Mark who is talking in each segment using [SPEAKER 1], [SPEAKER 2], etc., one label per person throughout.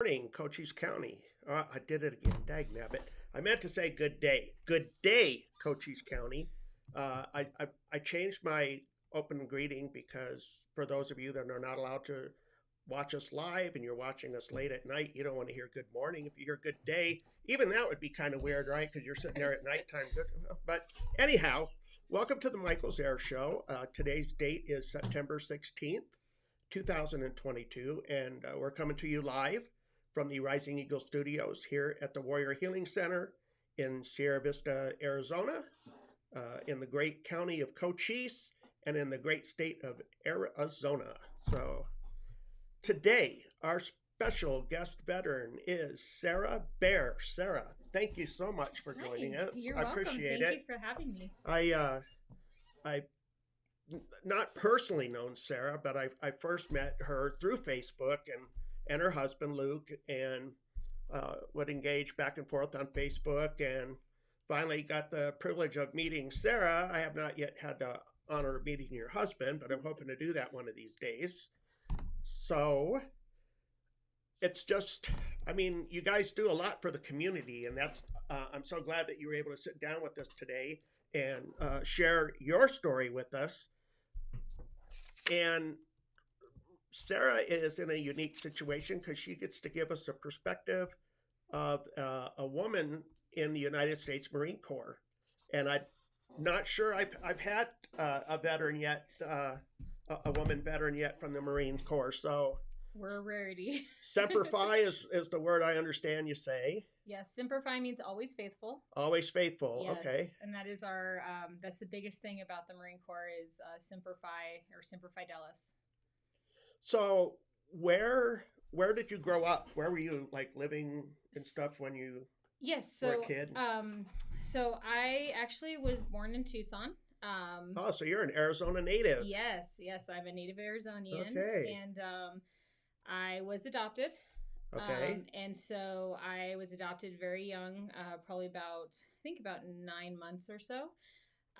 [SPEAKER 1] Morning, Cochise County. I did it again. Dag nabbit. I meant to say good day. Good day, Cochise County. I changed my open greeting because for those of you that are not allowed to watch us live and you're watching us late at night, you don't want to hear good morning. If you hear good day, even that would be kind of weird, right? Because you're sitting there at nighttime. But anyhow, welcome to the Michael Zehr Show. Today's date is September 16th, 2022, and we're coming to you live from the Rising Eagle Studios here at the Warrior Healing Center in Sierra Vista, Arizona, in the great county of Cochise and in the great state of Arizona. So today, our special guest veteran is Sarah Bear. Sarah, thank you so much for joining us.
[SPEAKER 2] You're
[SPEAKER 1] I
[SPEAKER 2] welcome.
[SPEAKER 1] appreciate
[SPEAKER 2] Thank
[SPEAKER 1] it.
[SPEAKER 2] you for having me.
[SPEAKER 1] I not personally known Sarah, but I first met her through Facebook and her husband Luke, and would engage back and forth on Facebook, and finally got the privilege of meeting Sarah. I have not yet had the honor of meeting your husband, but I'm hoping to do that one of these days. So it's just, I mean, you guys do a lot for the community, and that's I'm so glad that you were able to sit down with us today and share your story with us. And Sarah is in a unique situation because she gets to give us a perspective of a woman in the United States Marine Corps. And I'm not sure I've had a veteran yet, a woman veteran yet from the Marine Corps. So
[SPEAKER 2] we're a rarity.
[SPEAKER 1] Semper Fi is the word I understand you say.
[SPEAKER 2] Yes, Semper Fi means always faithful.
[SPEAKER 1] Always faithful.
[SPEAKER 2] Yes,
[SPEAKER 1] okay.
[SPEAKER 2] And that is our that's the biggest thing about the Marine Corps is Semper Fi or Semper Fidelis.
[SPEAKER 1] So where did you grow up? Where were you like living and stuff when you were a kid?
[SPEAKER 2] So I actually was born in Tucson.
[SPEAKER 1] Oh, so you're an Arizona native.
[SPEAKER 2] Yes, I'm a native Arizonian.
[SPEAKER 1] Okay.
[SPEAKER 2] And I was adopted.
[SPEAKER 1] Okay.
[SPEAKER 2] And so I was adopted very young, probably about 9 months or so.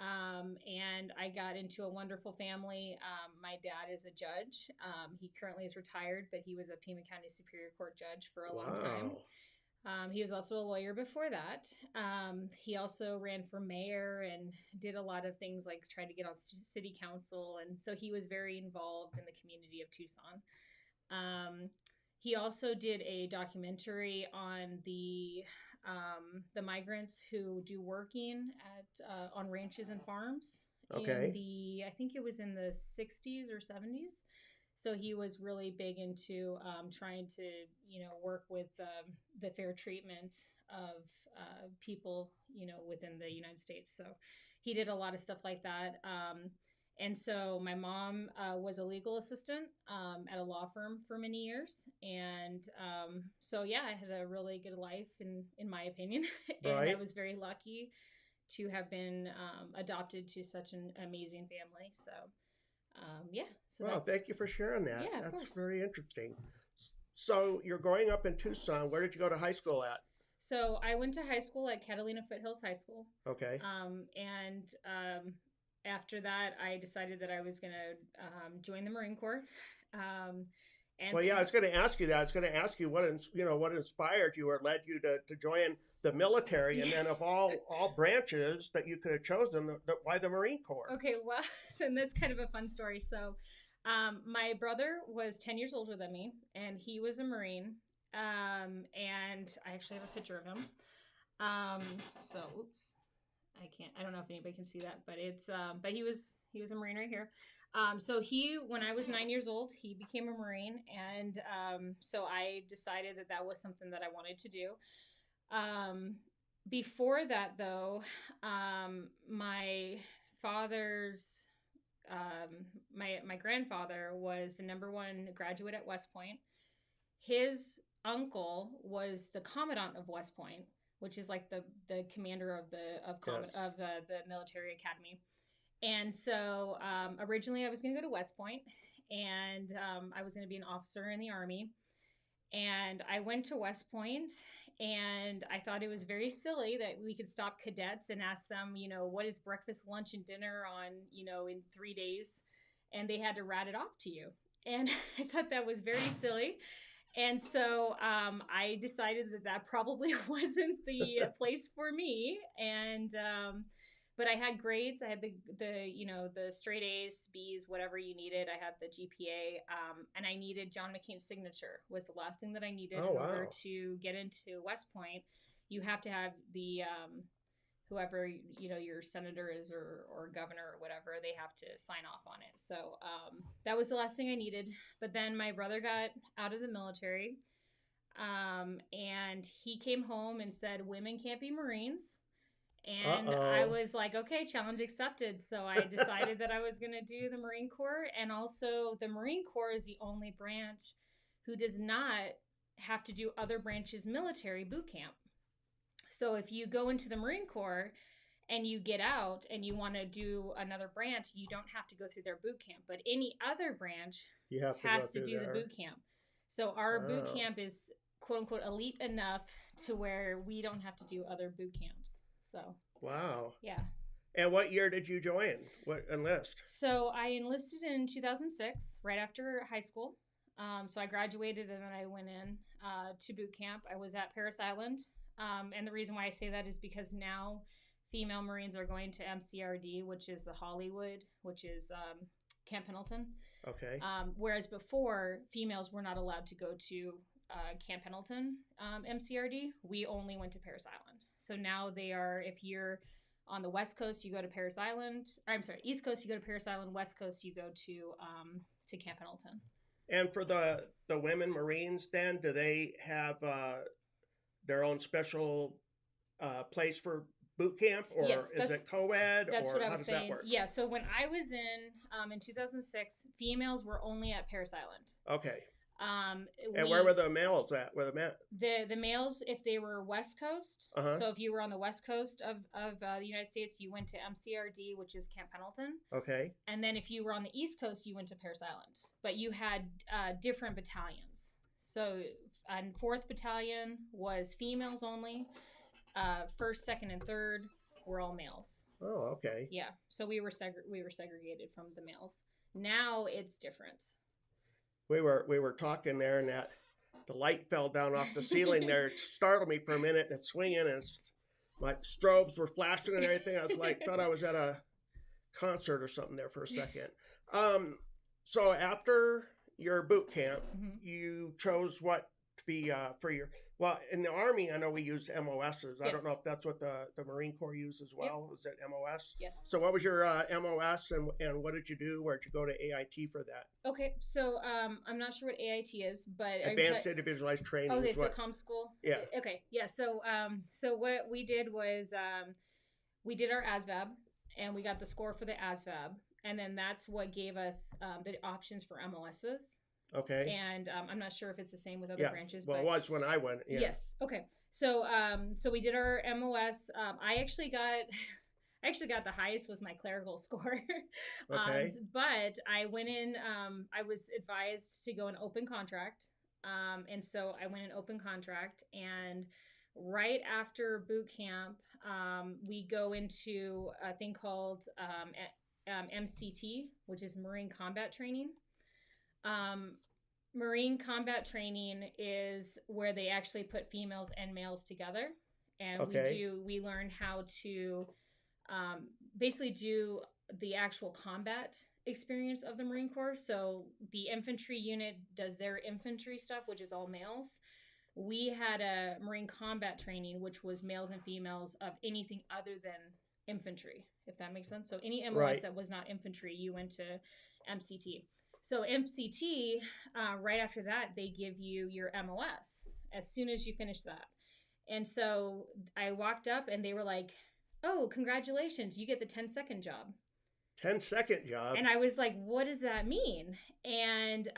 [SPEAKER 2] And I got into a wonderful family. My dad is a judge. He currently is retired, but he was a Pima County Superior Court judge for a long time. He was also a lawyer before that. He also ran for mayor and did a lot of things like tried to get on city council. And so he was very involved in the community of Tucson. He also did a documentary on the migrants who do working at on ranches and farms.
[SPEAKER 1] Okay.
[SPEAKER 2] I think it was in the 60s or 70s. So he was really big into trying to, work with the fair treatment of people, within the United States. So he did a lot of stuff like that. And so my mom was a legal assistant at a law firm for many years. And so, yeah, I had a really good life, in my opinion. And
[SPEAKER 1] right.
[SPEAKER 2] I was very lucky to have been adopted to such an amazing family. So, yeah. So
[SPEAKER 1] well, thank you for sharing that.
[SPEAKER 2] Yeah,
[SPEAKER 1] that's very interesting. So you're growing up in Tucson. Where did you go to high school at?
[SPEAKER 2] So I went to high school at Catalina Foothills High School.
[SPEAKER 1] Okay.
[SPEAKER 2] And after that, I decided that I was going to join the Marine Corps.
[SPEAKER 1] And well, yeah, I was going to ask you that. I was going to ask you what inspired you or led you to join the military, and then of all branches that you could have chosen, why the Marine Corps?
[SPEAKER 2] Okay, well, and that's kind of a fun story. So, my brother was 10 years older than me, and he was a Marine. And I actually have a picture of him. So, oops. I don't know if anybody can see that, but it's, but he was a Marine right here. So when I was 9 years old, he became a Marine. And, so I decided that was something that I wanted to do. Before that though, my father's, my grandfather was the #1 graduate at West Point. His uncle was the commandant of West Point, which is like the commander of the military academy. And so originally I was going to go to West Point, and I was going to be an officer in the Army. And I went to West Point, and I thought it was very silly that we could stop cadets and ask them, what is breakfast, lunch, and dinner on, in 3 days, and they had to rat it off to you. And I thought that was very silly. And so I decided that probably wasn't the place for me. And but I had grades. I had the straight A's, B's, whatever you needed. I had the GPA, and I needed John McCain's signature was the last thing that I needed
[SPEAKER 1] Oh,
[SPEAKER 2] in order
[SPEAKER 1] wow.
[SPEAKER 2] to get into West Point. You have to have the whoever your senator is or governor or whatever, they have to sign off on it. So that was the last thing I needed. But then my brother got out of the military, and he came home and said women can't be Marines. And I
[SPEAKER 1] Uh-oh.
[SPEAKER 2] was like, okay, challenge accepted. So I decided that I was going to do the Marine Corps. And also, the Marine Corps is the only branch who does not have to do other branches military boot camp. So if you go into the Marine Corps and you get out and you want to do another branch, you don't have to go through their boot camp. But any other branch
[SPEAKER 1] You have to go
[SPEAKER 2] has to
[SPEAKER 1] through
[SPEAKER 2] do the
[SPEAKER 1] there.
[SPEAKER 2] boot camp. So our boot
[SPEAKER 1] Wow.
[SPEAKER 2] camp is quote unquote elite enough to where we don't have to do other boot camps. So
[SPEAKER 1] Wow.
[SPEAKER 2] yeah.
[SPEAKER 1] And what year did you join? What enlist?
[SPEAKER 2] So I enlisted in 2006, right after high school. So I graduated and then I went in to boot camp. I was at Parris Island. And the reason why I say that is because now female Marines are going to MCRD, which is the Hollywood, which is Camp Pendleton.
[SPEAKER 1] Okay.
[SPEAKER 2] Whereas before, females were not allowed to go to Camp Pendleton MCRD. We only went to Parris Island. So now they are, if you're on the West Coast, you go to Parris Island. Or, I'm sorry, East Coast, you go to Parris Island. West Coast, you go to Camp Pendleton.
[SPEAKER 1] And for the women Marines, then do they have their own special place for boot camp, or
[SPEAKER 2] Yes,
[SPEAKER 1] is it co-ed,
[SPEAKER 2] that's
[SPEAKER 1] or
[SPEAKER 2] what I
[SPEAKER 1] how
[SPEAKER 2] was
[SPEAKER 1] does
[SPEAKER 2] saying.
[SPEAKER 1] that work?
[SPEAKER 2] Yeah, so when I was in 2006, females were only at Parris Island.
[SPEAKER 1] Okay. And where were the males at? Where the men?
[SPEAKER 2] The males, if they were West Coast, so if you were on the West Coast of the United States, you went to MCRD, which is Camp Pendleton.
[SPEAKER 1] Okay.
[SPEAKER 2] And then if you were on the East Coast, you went to Parris Island. But you had different battalions. So 4th Battalion was females only. 1st, 2nd, and 3rd were all males.
[SPEAKER 1] Oh, okay.
[SPEAKER 2] Yeah, so we were segregated from the males. Now it's different.
[SPEAKER 1] We were talking there, and that the light fell down off the ceiling there. It startled me for a minute, and it's swinging, and my strobes were flashing and everything. I was like, thought I was at a concert or something there for a second. So after your boot camp, you chose what to be for your. Well, in the Army, I know we use MOSs. I don't know if that's what the Marine Corps uses as well. Yep. Is it MOS?
[SPEAKER 2] Yes.
[SPEAKER 1] So what was your MOS, and what did you do? Where'd you go to AIT for that?
[SPEAKER 2] Okay, so I'm not sure what AIT is, but
[SPEAKER 1] Advanced Individualized Training.
[SPEAKER 2] Okay, so comm school.
[SPEAKER 1] Yeah.
[SPEAKER 2] Okay, yeah. So what we did was we did our ASVAB, and we got the score for the ASVAB, and then that's what gave us the options for MOSs.
[SPEAKER 1] Okay.
[SPEAKER 2] And I'm not sure if it's the same with other branches.
[SPEAKER 1] Well,
[SPEAKER 2] but
[SPEAKER 1] it was when I went. Yeah.
[SPEAKER 2] Yes. Okay. So we did our MOS. I actually got the highest was my clerical score.
[SPEAKER 1] Okay.
[SPEAKER 2] But I went in. I was advised to go in open contract, and so I went in open contract. And right after boot camp, we go into a thing called MCT, which is Marine Combat Training. Marine combat training is where they actually put females and males together, and we learn how to basically do the actual combat experience of the Marine Corps. So the infantry unit does their infantry stuff, which is all males. We had a Marine combat training, which was males and females of anything other than infantry, if that makes sense. So any MOS that was not infantry, you went to MCT. So MCT, right after that, they give you your MOS as soon as you finish that. And so I walked up and they were like, oh, congratulations, you get the 10-second job.
[SPEAKER 1] 10-second job?
[SPEAKER 2] And I was like, what does that mean? And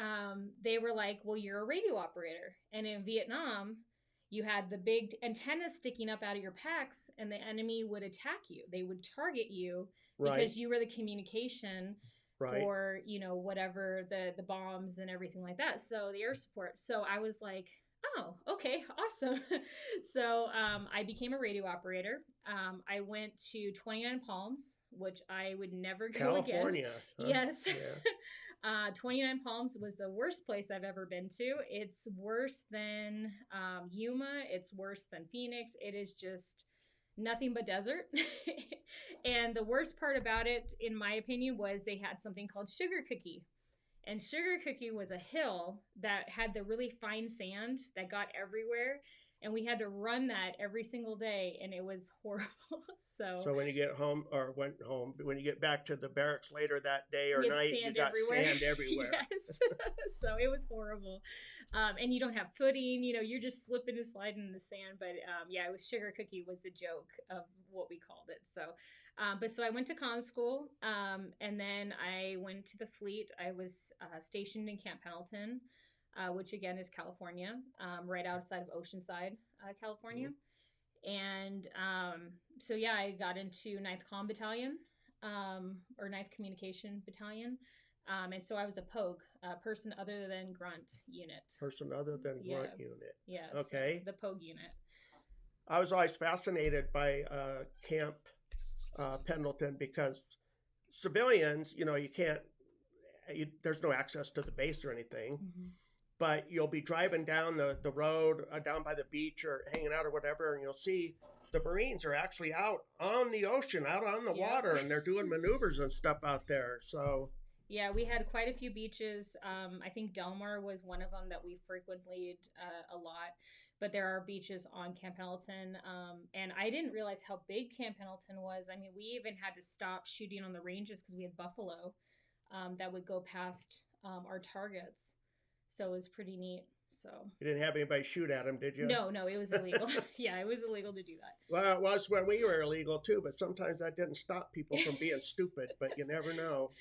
[SPEAKER 2] they were like, well, you're a radio operator. And in Vietnam, you had the big antennas sticking up out of your packs, and the enemy would attack you. They would target you because you were the communication for, whatever the bombs and everything like that. So the air support. So I was like, oh, okay, awesome. So I became a radio operator. I went to 29 Palms, which I would never go
[SPEAKER 1] California,
[SPEAKER 2] again.
[SPEAKER 1] huh?
[SPEAKER 2] Yes. 29 Palms was the worst place I've ever been to. It's worse than Yuma. It's worse than Phoenix. It is just nothing but desert. And the worst part about it, in my opinion, was they had something called Sugar Cookie. And Sugar Cookie was a hill that had the really fine sand that got everywhere. And we had to run that every single day, and it was horrible.
[SPEAKER 1] So when you get home, or went home, when you get back to the barracks later that day or night, you got sand everywhere.
[SPEAKER 2] Yes. So it was horrible. And you don't have footing, you're just slipping and sliding in the sand. But yeah, it was Sugar Cookie was the joke of what we called it. So, so I went to comm school, and then I went to the fleet. I was stationed in Camp Pendleton, which again is California, right outside of Oceanside, California. And so yeah, I got into 9th Comm Battalion, or 9th Communication Battalion. And so I was a POG, person other than grunt unit.
[SPEAKER 1] Person other than grunt unit.
[SPEAKER 2] Yeah.
[SPEAKER 1] Okay.
[SPEAKER 2] So the POG unit.
[SPEAKER 1] I was always fascinated by Camp Pendleton because civilians, you can't, there's no access to the base or anything. But you'll be driving down the road, down by the beach or hanging out or whatever, and you'll see the Marines are actually out on the ocean, out on the water, and they're doing maneuvers and stuff out there. So
[SPEAKER 2] yeah, we had quite a few beaches. I think Delmar was one of them that we frequented a lot. But there are beaches on Camp Pendleton. And I didn't realize how big Camp Pendleton was. I mean, we even had to stop shooting on the ranges because we had buffalo that would go past our targets. So it was pretty neat. So
[SPEAKER 1] you didn't have anybody shoot at them, did you?
[SPEAKER 2] No, it was illegal. Yeah, it was illegal to do that.
[SPEAKER 1] Well, it was when we were illegal too, but sometimes that didn't stop people from being stupid, but you never know.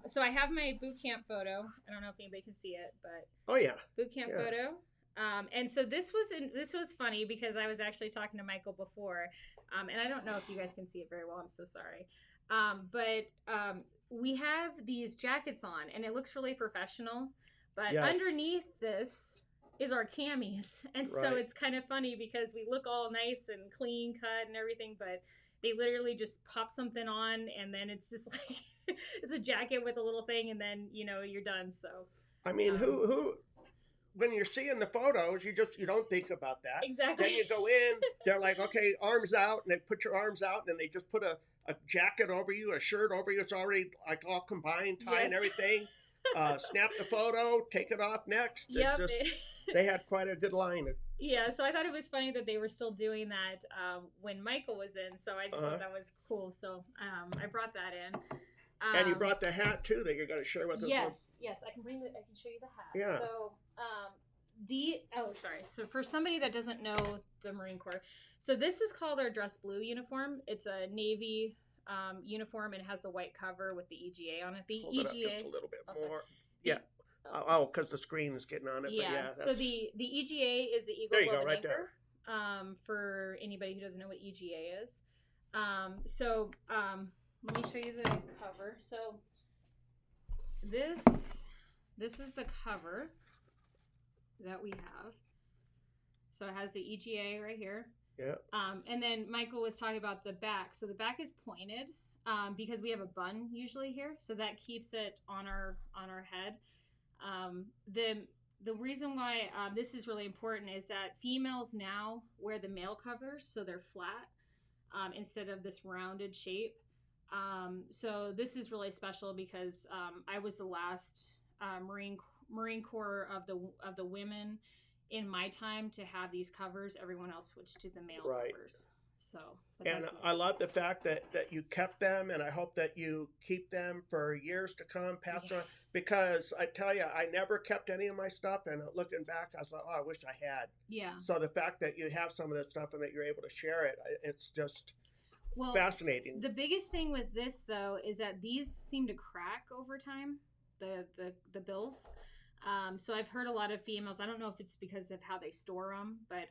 [SPEAKER 2] So I have my boot camp photo. I don't know if anybody can see it, but
[SPEAKER 1] oh yeah,
[SPEAKER 2] boot camp photo. And so this was funny because I was actually talking to Michael before, and I don't know if you guys can see it very well. I'm so sorry. But we have these jackets on, and it looks really professional. But underneath this is our camis, and so it's kind of funny because we look all nice and clean cut and everything, but they literally just pop something on, and then it's just like it's a jacket with a little thing, and then you're done. So
[SPEAKER 1] I mean, who when you're seeing the photos, you don't think about that.
[SPEAKER 2] Exactly.
[SPEAKER 1] Then you go in, they're like, okay, arms out, and they put your arms out, and they just put a jacket over you, a shirt over you. It's already like all combined, tie and everything. Snap the photo, take it off next.
[SPEAKER 2] Yep.
[SPEAKER 1] They had quite a good line.
[SPEAKER 2] Yeah, so I thought it was funny that they were still doing that when Michael was in. So I just thought that was cool. So I brought that in.
[SPEAKER 1] And you brought the hat too that you're going to share with us.
[SPEAKER 2] Yes, I can show you the hat.
[SPEAKER 1] Yeah.
[SPEAKER 2] So So for somebody that doesn't know the Marine Corps, so this is called our dress blue uniform. It's a Navy uniform, and it has the white cover with the EGA on it. The
[SPEAKER 1] Hold
[SPEAKER 2] EGA.
[SPEAKER 1] It up just a little bit more. Yeah. Because the screen is getting on it.
[SPEAKER 2] Yeah.
[SPEAKER 1] But
[SPEAKER 2] so the EGA is the Eagle.
[SPEAKER 1] There you go, right there.
[SPEAKER 2] For anybody who doesn't know what EGA is. Let me show you the cover. So this is the cover that we have. So it has the EGA right here.
[SPEAKER 1] Yeah.
[SPEAKER 2] And then Michael was talking about the back. So the back is pointed because we have a bun usually here, so that keeps it on our head. The reason why this is really important is that females now wear the male covers, so they're flat instead of this rounded shape. So this is really special because I was the last Marine Corps of the women in my time to have these covers. Everyone else switched to the male covers. So,
[SPEAKER 1] and I love the fact that you kept them, and I hope that you keep them for years to come, passed on. Because I tell you, I never kept any of my stuff, and looking back, I was like, oh, I wish I had.
[SPEAKER 2] Yeah.
[SPEAKER 1] So the fact that you have some of this stuff and that you're able to share it, it's just fascinating.
[SPEAKER 2] The biggest thing with this, though, is that these seem to crack over time. The bills. So I've heard a lot of females. I don't know if it's because of how they store them, but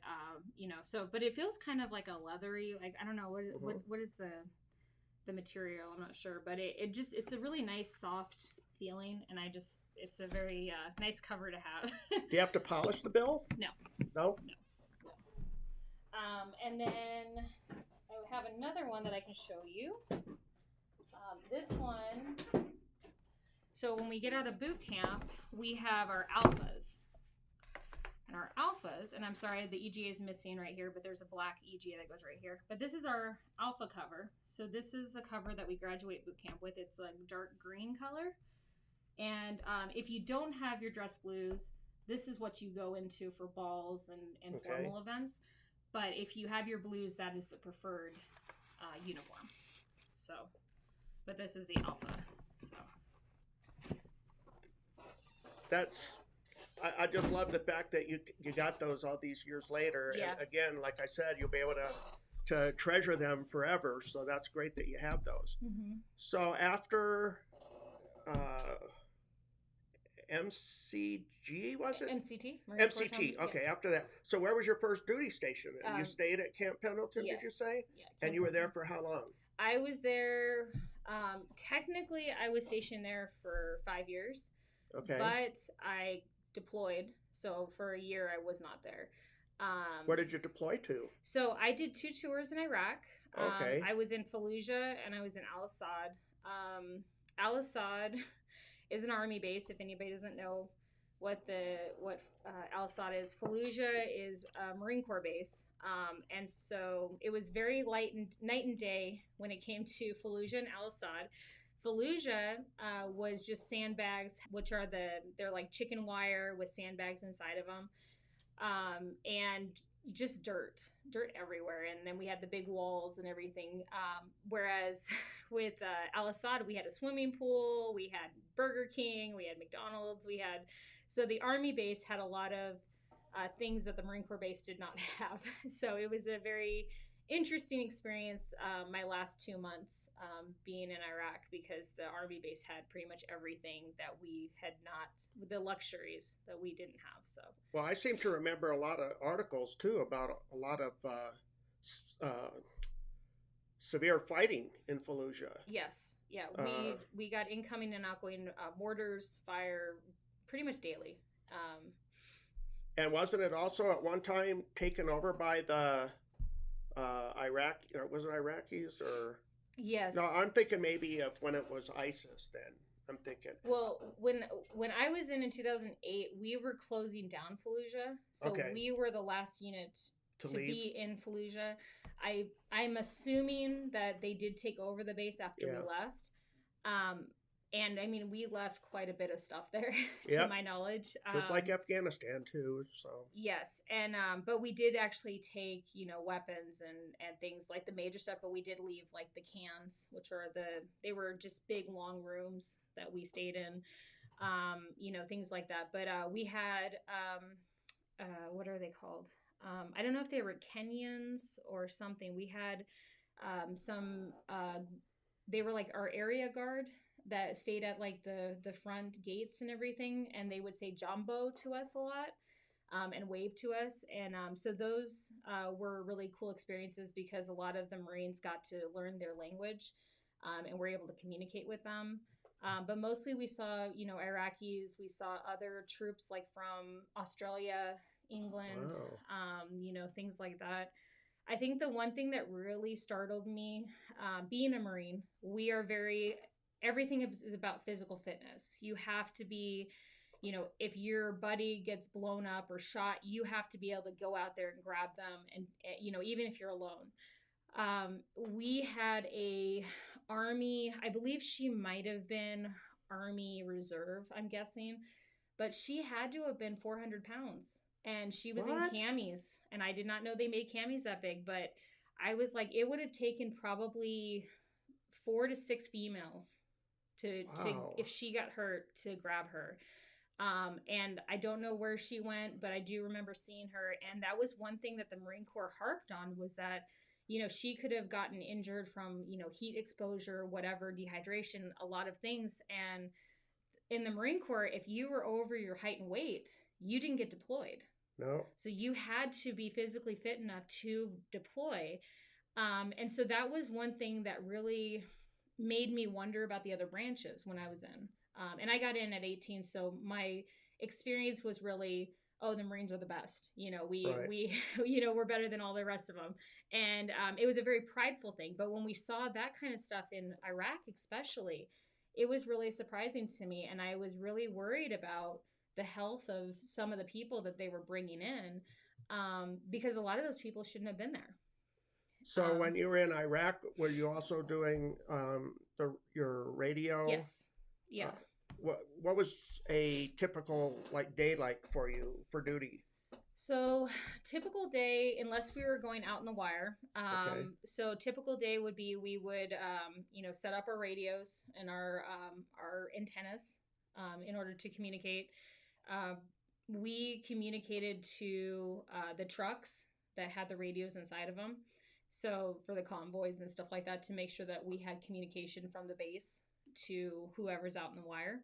[SPEAKER 2] but it feels kind of like a leathery. Like I don't know what is the material. I'm not sure, but it's a really nice soft feeling, and it's a very nice cover to have.
[SPEAKER 1] Do you have to polish the bill?
[SPEAKER 2] No.
[SPEAKER 1] No.
[SPEAKER 2] And then I have another one that I can show you. This one So when we get out of boot camp, we have our alphas. And our alphas, and I'm sorry, the EGA is missing right here, but there's a black EGA that goes right here. But this is our alpha cover. So this is the cover that we graduate boot camp with. It's a dark green color. And if you don't have your dress blues, this is what you go into for balls and formal events. But if you have your blues, that is the preferred uniform. So, but this is the alpha. So
[SPEAKER 1] that's. I just love the fact that you got those all these years later.
[SPEAKER 2] Yeah.
[SPEAKER 1] And again, like I said, you'll be able to treasure them forever. So that's great that you have those.
[SPEAKER 2] Mm-hmm.
[SPEAKER 1] So after MCG, was it?
[SPEAKER 2] MCT.
[SPEAKER 1] MCT. Okay,
[SPEAKER 2] yeah.
[SPEAKER 1] After that. So where was your first duty station? You stayed at Camp Pendleton,
[SPEAKER 2] yes.
[SPEAKER 1] Did you say?
[SPEAKER 2] Yeah.
[SPEAKER 1] And you were there for how long?
[SPEAKER 2] I was there, technically I was stationed there for 5 years.
[SPEAKER 1] Okay.
[SPEAKER 2] But I deployed, so for a year I was not there.
[SPEAKER 1] Where did you deploy to?
[SPEAKER 2] So I did 2 tours in Iraq.
[SPEAKER 1] Okay.
[SPEAKER 2] I was in Fallujah and I was in Al Assad. Al Assad is an army base. If anybody doesn't know what Al Assad is, Fallujah is a Marine Corps base. And so it was very night and day when it came to Fallujah and Al Assad. Fallujah was just sandbags, which are they're like chicken wire with sandbags inside of them, and just dirt everywhere. And then we had the big walls and everything. Whereas with Al Assad, we had a swimming pool, we had Burger King, we had McDonald's, so the Army base had a lot of things that the Marine Corps base did not have. So it was a very interesting experience my last 2 months being in Iraq, because the Army base had pretty much everything that we had not, the luxuries that we didn't have. So
[SPEAKER 1] well, I seem to remember a lot of articles too about a lot of severe fighting in Fallujah.
[SPEAKER 2] Yes, yeah, we got incoming and outgoing mortars fire pretty much daily.
[SPEAKER 1] And wasn't it also at one time taken over by the Iraq, was it Iraqis or?
[SPEAKER 2] Yes.
[SPEAKER 1] No, I'm thinking maybe of when it was ISIS. Then I'm thinking.
[SPEAKER 2] Well, when I was in 2008, we were closing down Fallujah, so we were the last unit to be in Fallujah. I'm assuming that they did take over the base after we left. And I mean, we left quite a bit of stuff there, to my knowledge.
[SPEAKER 1] Just like Afghanistan too. So
[SPEAKER 2] yes, and but we did actually take weapons and things like the major stuff, but we did leave like the cans, which are they were just big long rooms that we stayed in, things like that. But we had what are they called? I don't know if they were Kenyans or something. We had some. They were like our area guard that stayed at like the front gates and everything, and they would say "Jumbo" to us a lot, and wave to us, and so those were really cool experiences, because a lot of the Marines got to learn their language, and were able to communicate with them. But mostly we saw Iraqis, we saw other troops like from Australia, England, things like that. I think the one thing that really startled me, being a Marine, everything is about physical fitness. You have to be, if your buddy gets blown up or shot, you have to be able to go out there and grab them. And, even if you're alone. We had a Army, I believe she might have been Army Reserve, I'm guessing, but she had to have been 400 pounds. And she was in camis. And I did not know they made camis that big, but I was like, it would have taken probably 4 to 6 females to if she got hurt, to grab her. And I don't know where she went, but I do remember seeing her. And that was one thing that the Marine Corps harped on, was that, she could have gotten injured from, heat exposure, whatever, dehydration, a lot of things. And in the Marine Corps, if you were over your height and weight, you didn't get deployed.
[SPEAKER 1] No.
[SPEAKER 2] So you had to be physically fit enough to deploy. And so that was one thing that really made me wonder about the other branches when I was in. And I got in at 18, so my experience was really, the Marines are the best. We're better than all the rest of them. And it was a very prideful thing. But when we saw that kind of stuff in Iraq, especially, it was really surprising to me. And I was really worried about the health of some of the people that they were bringing in, because a lot of those people shouldn't have been there.
[SPEAKER 1] So when you were in Iraq, were you also doing your radio?
[SPEAKER 2] Yes. Yeah.
[SPEAKER 1] Uh, what was a typical like day like for you for duty?
[SPEAKER 2] So, typical day, unless we were going out in the wire.
[SPEAKER 1] Okay.
[SPEAKER 2] So typical day would be we would, set up our radios and our antennas, in order to communicate. Uh, we communicated to the trucks that had the radios inside of them. So for the convoys and stuff like that, to make sure that we had communication from the base to whoever's out in the wire.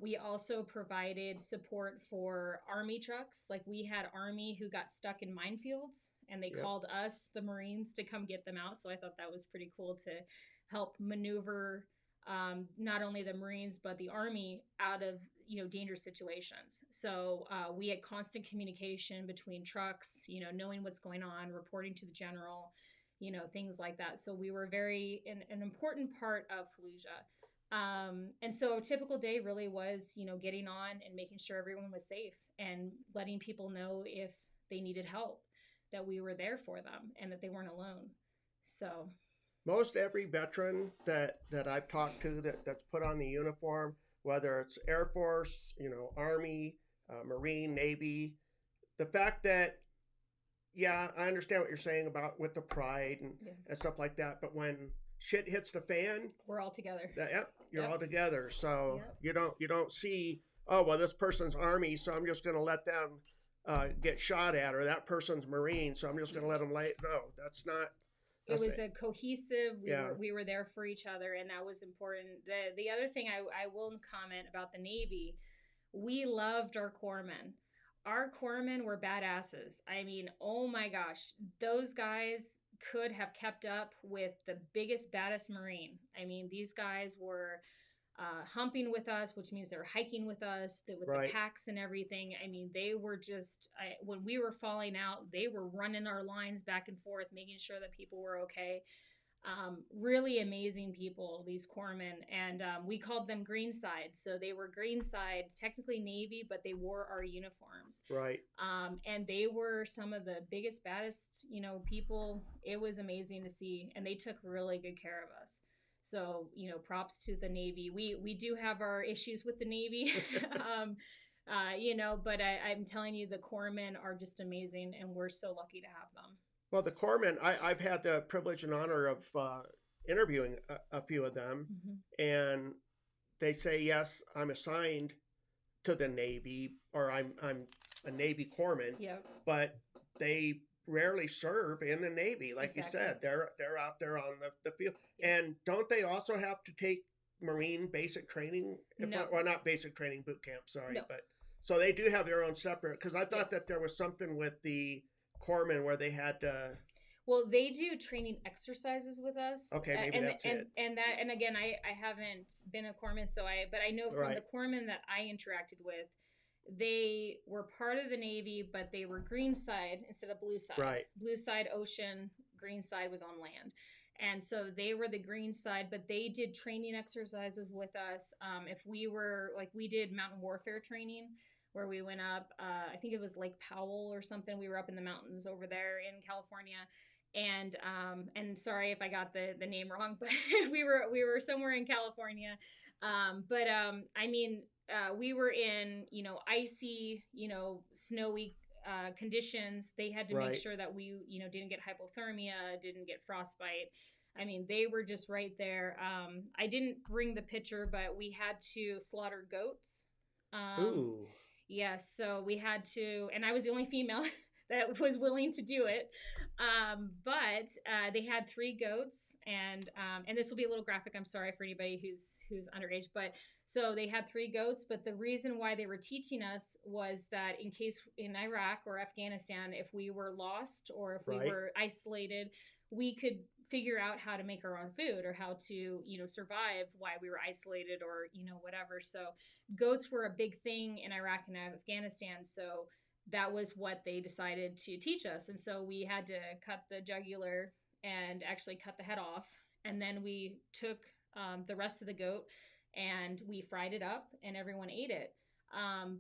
[SPEAKER 2] We also provided support for Army trucks. Like, we had Army who got stuck in minefields, and they
[SPEAKER 1] Yep.
[SPEAKER 2] called us, the Marines, to come get them out. So I thought that was pretty cool to help maneuver, not only the Marines but the Army out of dangerous situations. So we had constant communication between trucks, knowing what's going on, reporting to the general, things like that. So we were very an important part of Fallujah. And so a typical day really was, getting on and making sure everyone was safe and letting people know if they needed help, that we were there for them and that they weren't alone. So,
[SPEAKER 1] Most every veteran that I've talked to that's put on the uniform, whether it's Air Force, Army, Marine, Navy, the fact that, yeah, I understand what you're saying about with the pride
[SPEAKER 2] yeah,
[SPEAKER 1] and stuff like that, but when shit hits the fan,
[SPEAKER 2] we're all together.
[SPEAKER 1] yep, you're
[SPEAKER 2] Yep.
[SPEAKER 1] all together. So
[SPEAKER 2] Yep.
[SPEAKER 1] you don't see, oh well, this person's Army, so I'm just going to let them get shot at, or that person's Marine, so I'm just going to let them lay. No, that's not.
[SPEAKER 2] It
[SPEAKER 1] That's
[SPEAKER 2] was a cohesive,
[SPEAKER 1] yeah,
[SPEAKER 2] we were there for each other, and that was important. The other thing I will comment about the Navy, we loved our corpsmen. Our corpsmen were badasses. I mean, oh my gosh, those guys could have kept up with the biggest, baddest Marine. I mean, these guys were humping with us, which means they're hiking with us with the
[SPEAKER 1] right.
[SPEAKER 2] packs and everything. I mean, they were just, when we were falling out, they were running our lines back and forth, making sure that people were okay. Really amazing people, these corpsmen. And we called them Greenside. So they were Greenside, technically Navy, but they wore our uniforms.
[SPEAKER 1] Right.
[SPEAKER 2] And they were some of the biggest, baddest, people. It was amazing to see. And they took really good care of us. So, props to the Navy. We do have our issues with the Navy, but I'm telling you, the corpsmen are just amazing, and we're so lucky to have them.
[SPEAKER 1] Well, the corpsmen, I've had the privilege and honor of interviewing a few of them,
[SPEAKER 2] Mm-hmm.
[SPEAKER 1] and they say, yes, I'm assigned to the Navy, or I'm a Navy corpsman,
[SPEAKER 2] Yep.
[SPEAKER 1] but they rarely serve in the Navy. Like
[SPEAKER 2] Exactly.
[SPEAKER 1] you said, they're out there on the field.
[SPEAKER 2] Yep.
[SPEAKER 1] And don't they also have to take Marine basic training?
[SPEAKER 2] No.
[SPEAKER 1] Well, not basic training, boot camp, sorry.
[SPEAKER 2] No.
[SPEAKER 1] But so they do have their own separate, because I thought
[SPEAKER 2] Yes.
[SPEAKER 1] that there was something with the corpsmen where they had to.
[SPEAKER 2] Well, they do training exercises with us.
[SPEAKER 1] Okay, maybe that's it.
[SPEAKER 2] And again, I haven't been a corpsman, but I know from
[SPEAKER 1] Right.
[SPEAKER 2] the corpsmen that I interacted with, they were part of the Navy, but they were green side instead of blue side.
[SPEAKER 1] Right.
[SPEAKER 2] Blue side ocean, green side was on land. And so they were the green side, but they did training exercises with us. If we were, like, we did mountain warfare training where we went up, I think it was Lake Powell or something. We were up in the mountains over there in California. And sorry if I got the name wrong, but we were somewhere in California. We were in, icy, snowy conditions. They had to
[SPEAKER 1] Right.
[SPEAKER 2] make sure that we, didn't get hypothermia, didn't get frostbite. I mean, they were just right there. I didn't bring the picture, but we had to slaughter goats.
[SPEAKER 1] Ooh.
[SPEAKER 2] Yes, so we had to, and I was the only female that was willing to do it. But they had 3 goats, and this will be a little graphic. I'm sorry for anybody who's underage, but so they had 3 goats. But the reason why they were teaching us was that in case in Iraq or Afghanistan, if we were lost or if we
[SPEAKER 1] Right.
[SPEAKER 2] were isolated, we could figure out how to make our own food or how to, survive while we were isolated or, whatever. So goats were a big thing in Iraq and Afghanistan. So that was what they decided to teach us. And so we had to cut the jugular and actually cut the head off. And then we took the rest of the goat, and we fried it up and everyone ate it.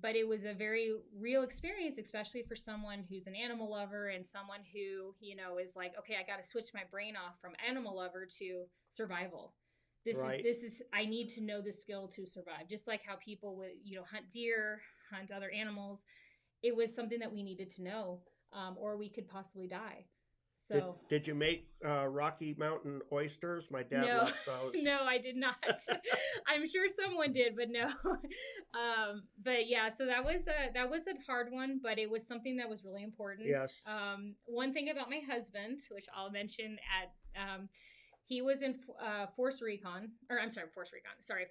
[SPEAKER 2] But it was a very real experience, especially for someone who's an animal lover and someone who, is like, okay, I got to switch my brain off from animal lover to survival.
[SPEAKER 1] Right.
[SPEAKER 2] This is, I need to know this skill to survive. Just like how people would, hunt deer, hunt other animals. It was something that we needed to know, or we could possibly die. So
[SPEAKER 1] Did you make Rocky Mountain oysters? My dad
[SPEAKER 2] no,
[SPEAKER 1] loves those.
[SPEAKER 2] no, I did not. I'm sure someone did, but no. But yeah, so that was a hard one, but it was something that was really important.
[SPEAKER 1] Yes.
[SPEAKER 2] One thing about my husband, which I'll mention he was in Force Recon, or I'm sorry,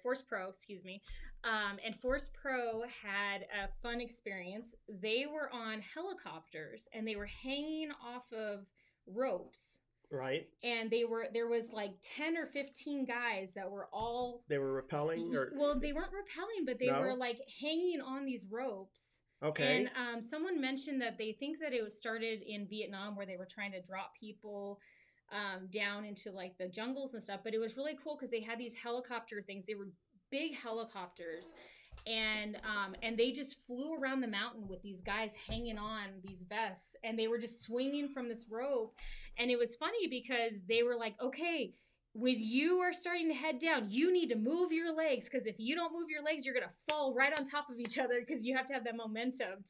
[SPEAKER 2] Force Pro, excuse me. And Force Pro had a fun experience. They were on helicopters and they were hanging off of ropes.
[SPEAKER 1] Right.
[SPEAKER 2] And there was like 10 or 15 guys that were all,
[SPEAKER 1] they were rappelling, or
[SPEAKER 2] well, they weren't rappelling, but they were like hanging on these ropes.
[SPEAKER 1] Okay.
[SPEAKER 2] And someone mentioned that they think that it was started in Vietnam, where they were trying to drop people down into like the jungles and stuff. But it was really cool because they had these helicopter things. They were big helicopters, and they just flew around the mountain with these guys hanging on these vests, and they were just swinging from this rope. And it was funny because they were like, okay, when you are starting to head down, you need to move your legs, because if you don't move your legs, you're gonna fall right on top of each other, because you have to have that momentum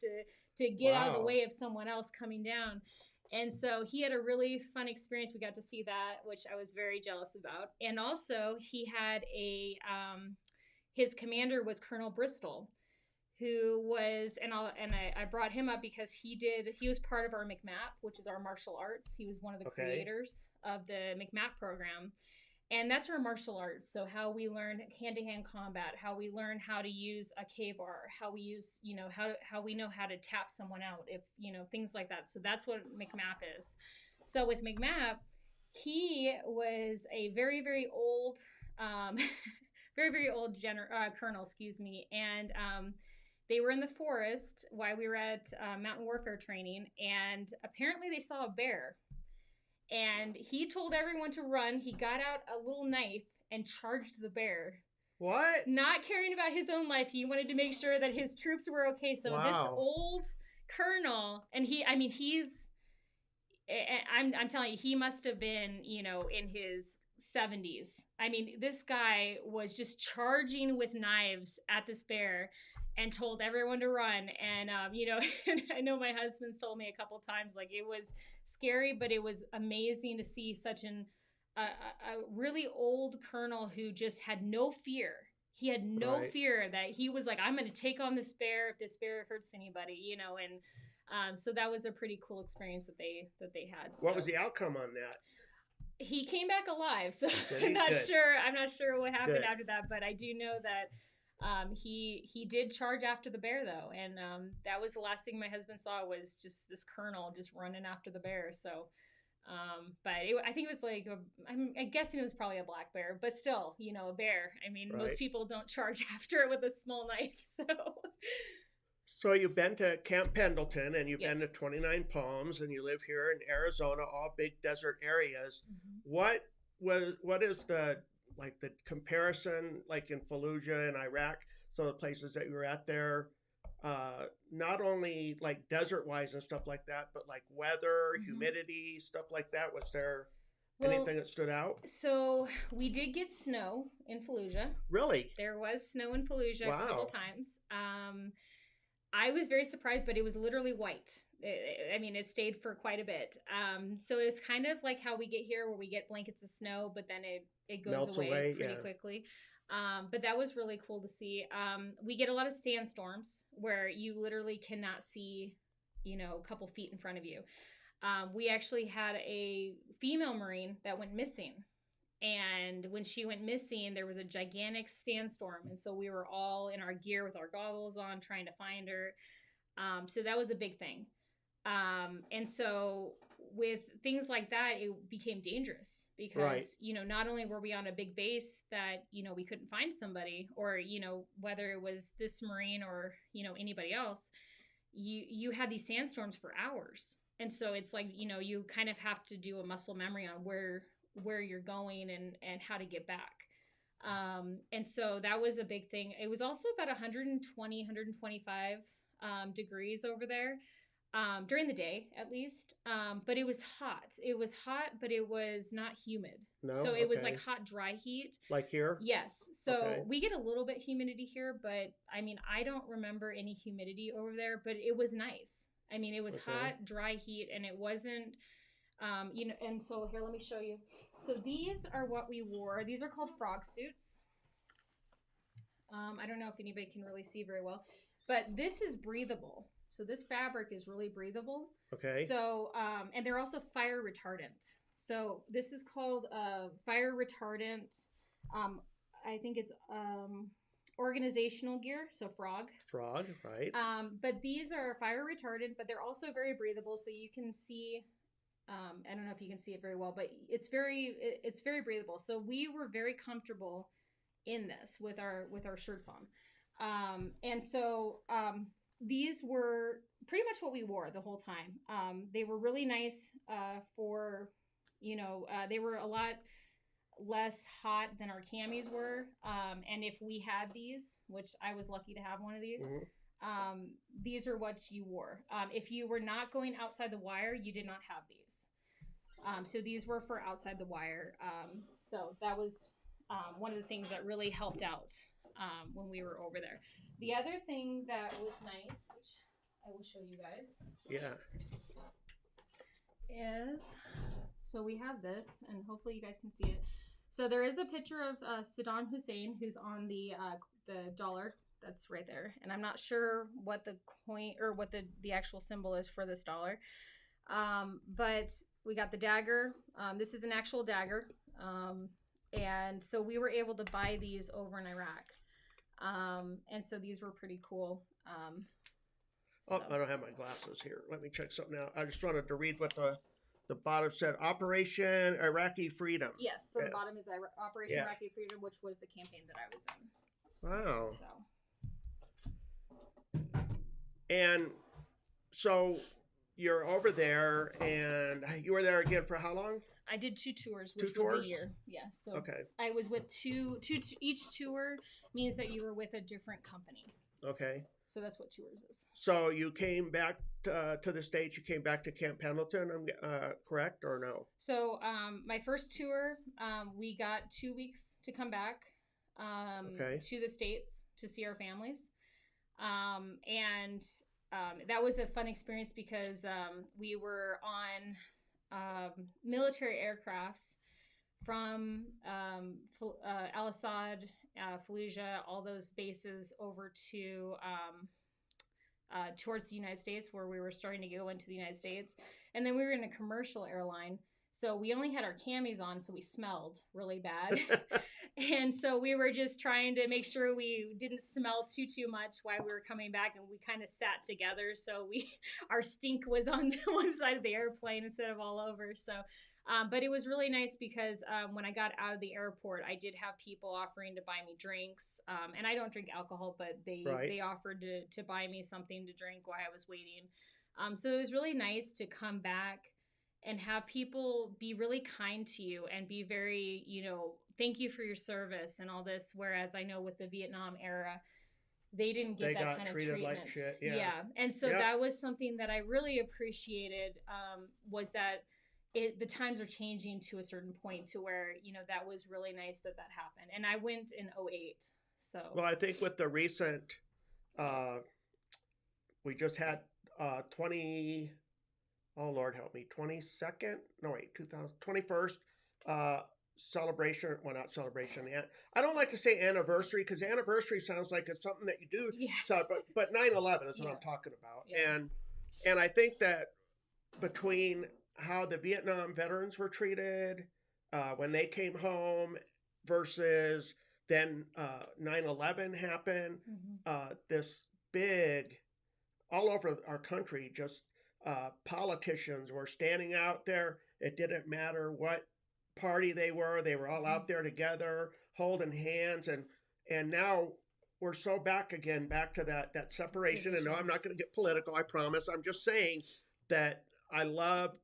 [SPEAKER 2] to get out of the way of someone else coming down. And so he had a really fun experience. We got to see that, which I was very jealous about. And also he had his commander was Colonel Bristol, who was, I brought him up because he was part of our McMap, which is our martial arts. He was one of the creators of the McMap program. And that's our martial arts. So how we learn hand-to-hand combat, how we learn how to use a K-bar, how we use, how we know how to tap someone out, if, things like that. So that's what McMap is. So with McMap, he was a very, very old, very, very old colonel, excuse me. And they were in the forest while we were at mountain warfare training. And apparently they saw a bear. And he told everyone to run. He got out a little knife and charged the bear.
[SPEAKER 1] What?
[SPEAKER 2] Not caring about his own life. He wanted to make sure that his troops were okay. So this old colonel, and I'm telling you, he must have been, in his 70s. I mean, this guy was just charging with knives at this bear and told everyone to run. And, and I know my husband's told me a couple times, like, it was scary, but it was amazing to see such a really old colonel who just had no fear. He had no fear that he was like, I'm going to take on this bear if this bear hurts anybody, and so that was a pretty cool experience that they had. So.
[SPEAKER 1] What was the outcome on that?
[SPEAKER 2] He came back alive, so I'm not sure what happened after that, but I do know that he did charge after the bear, though, and that was the last thing my husband saw, was just this colonel just running after the bear. So but I think it was like I'm guessing it was probably a black bear, but still, a bear. I mean, most people don't charge after it with a small knife.
[SPEAKER 1] So you've been to Camp Pendleton, and you've been to 29 Palms, and you live here in Arizona, all big desert areas. Mm-hmm. What is the comparison, like in Fallujah and Iraq, some of the places that you were at there, not only like desert wise and stuff like that, but like weather, humidity, stuff like that? Was there anything that stood out?
[SPEAKER 2] So we did get snow in Fallujah.
[SPEAKER 1] Really?
[SPEAKER 2] There was snow in Fallujah a couple times. I was very surprised, but it was literally white. It stayed for quite a bit. So it was kind of like how we get here, where we get blankets of snow, but then it goes away pretty quickly. But that was really cool to see. We get a lot of sandstorms where you literally cannot see, a couple feet in front of you. We actually had a female Marine that went missing. And when she went missing, there was a gigantic sandstorm. And so we were all in our gear with our goggles on trying to find her. So that was a big thing. And so with things like that, it became dangerous because, not only were we on a big base that, we couldn't find somebody, or, whether it was this Marine or, anybody else, you had these sandstorms for hours. And so it's like, you kind of have to do a muscle memory on where you're going and how to get back. And so that was a big thing. It was also about 120, 125 degrees over there during the day, at least. But it was hot. It was hot, but it was not humid.
[SPEAKER 1] No?
[SPEAKER 2] So it was like
[SPEAKER 1] Okay.
[SPEAKER 2] hot, dry heat.
[SPEAKER 1] Like here?
[SPEAKER 2] Yes. So
[SPEAKER 1] Okay.
[SPEAKER 2] we get a little bit humidity here, but I mean, I don't remember any humidity over there, but it was nice. I mean, it was
[SPEAKER 1] Okay.
[SPEAKER 2] hot, dry heat, and it wasn't, you know, and so here, let me show you. So these are what we wore. These are called frog suits. I don't know if anybody can really see very well, but this is breathable. So this fabric is really breathable.
[SPEAKER 1] Okay.
[SPEAKER 2] So, and they're also fire retardant. So this is called fire retardant. I think it's organizational gear. So frog.
[SPEAKER 1] Frog, right.
[SPEAKER 2] But these are fire retardant, but they're also very breathable. So you can see, I don't know if you can see it very well, but it's very breathable. So we were very comfortable in this with our shirts on. And so these were pretty much what we wore the whole time. They were really nice for, you know, they were a lot less hot than our camis were. And if we had these, which I was lucky to have one of these are what you wore. If you were not going outside the wire, you did not have these. So these were for outside the wire. So that was one of the things that really helped out when we were over there. The other thing that was nice, which I will show you guys.
[SPEAKER 1] Yeah.
[SPEAKER 2] Is, so we have this, and hopefully you guys can see it. So there is a picture of Saddam Hussein, who's on the dollar that's right there, and I'm not sure what the coin or what the actual symbol is for this dollar, but we got the dagger. This is an actual dagger, and so we were able to buy these over in Iraq, and so these were pretty cool.
[SPEAKER 1] Oh, I don't have my glasses here. Let me check something out. I just wanted to read what the bottom said. Operation Iraqi Freedom.
[SPEAKER 2] Yes, so the bottom is Operation
[SPEAKER 1] Yeah.
[SPEAKER 2] Iraqi Freedom, which was the campaign that I was in.
[SPEAKER 1] Wow.
[SPEAKER 2] So.
[SPEAKER 1] And so you're over there, and you were there again for how long?
[SPEAKER 2] I did 2 tours, which
[SPEAKER 1] Two
[SPEAKER 2] was
[SPEAKER 1] tours?
[SPEAKER 2] a year. Yeah, so
[SPEAKER 1] Okay.
[SPEAKER 2] I was with two. Each tour means that you were with a different company.
[SPEAKER 1] Okay.
[SPEAKER 2] So that's what tours is.
[SPEAKER 1] So you came back to the States. You came back to Camp Pendleton, correct or no?
[SPEAKER 2] So my first tour, we got 2 weeks to come back to the States to see our families. And that was a fun experience because we were on military aircrafts from Al-Assad, Fallujah, all those bases over to towards the United States, where we were starting to go into the United States. And then we were in a commercial airline. So we only had our camis on, so we smelled really bad. And so we were just trying to make sure we didn't smell too much while we were coming back, and we kind of sat together. So our stink was on one side of the airplane instead of all over. So, but it was really nice because when I got out of the airport, I did have people offering to buy me drinks. And I don't drink alcohol, but they offered to buy me something to drink while I was waiting. So it was really nice to come back and have people be really kind to you and be very, thank you for your service and all this. Whereas I know with the Vietnam era, they didn't get that kind of treatment.
[SPEAKER 1] Like shit.
[SPEAKER 2] Yeah. And so that was something that I really appreciated, was that the times are changing to a certain point to where, that was really nice that happened. And I went in 2008. So,
[SPEAKER 1] well, I think with the recent, we just had 21st celebration. Well, not celebration. I don't like to say anniversary because anniversary sounds like it's something that you do.
[SPEAKER 2] Yeah.
[SPEAKER 1] But 9/11 is what I'm talking about. Yeah. And I think that between how the Vietnam veterans were treated when they came home versus then 9/11 happened, this big, all over our country, just politicians were standing out there. It didn't matter what party they were all out there together, holding hands. And now we're so back to that separation. And no, I'm not going to get political, I promise. I'm just saying that I love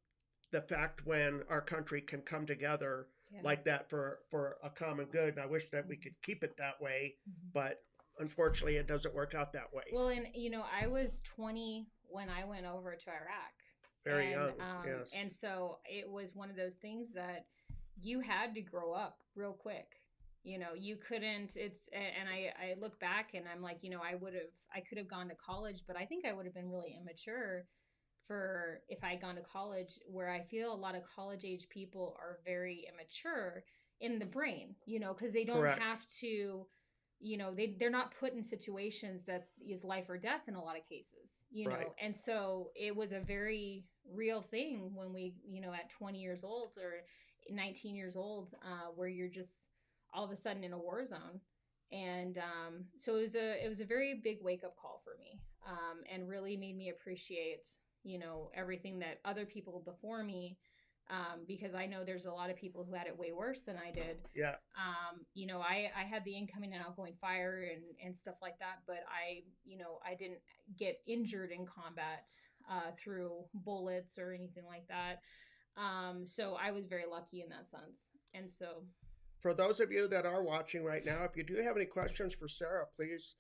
[SPEAKER 1] the fact when our country can come together
[SPEAKER 2] Yeah.
[SPEAKER 1] like that for a common good. And I wish that we could keep it that way,
[SPEAKER 2] Mhm.
[SPEAKER 1] but unfortunately, it doesn't work out that way.
[SPEAKER 2] Well, and I was 20 when I went over to Iraq,
[SPEAKER 1] Very young, yes.
[SPEAKER 2] and so it was one of those things that you had to grow up real quick. You couldn't. And I look back and I'm like, I could have gone to college, but I think I would have been really immature for if I had gone to college, where I feel a lot of college age people are very immature in the brain, because they don't
[SPEAKER 1] Correct.
[SPEAKER 2] have to, they're not put in situations that is life or death in a lot of cases,
[SPEAKER 1] Right.
[SPEAKER 2] and so it was a very real thing when we, at 20 years old or 19 years old, where you're just all of a sudden in a war zone. And so it was a very big wake up call for me, and really made me appreciate everything that other people before me, because I know there's a lot of people who had it way worse than I did.
[SPEAKER 1] Yeah.
[SPEAKER 2] I had the incoming and outgoing fire and stuff like that, but I didn't get injured in combat through bullets or anything like that. So I was very lucky in that sense. And so,
[SPEAKER 1] For those of you that are watching right now, if you do have any questions for Sarah, please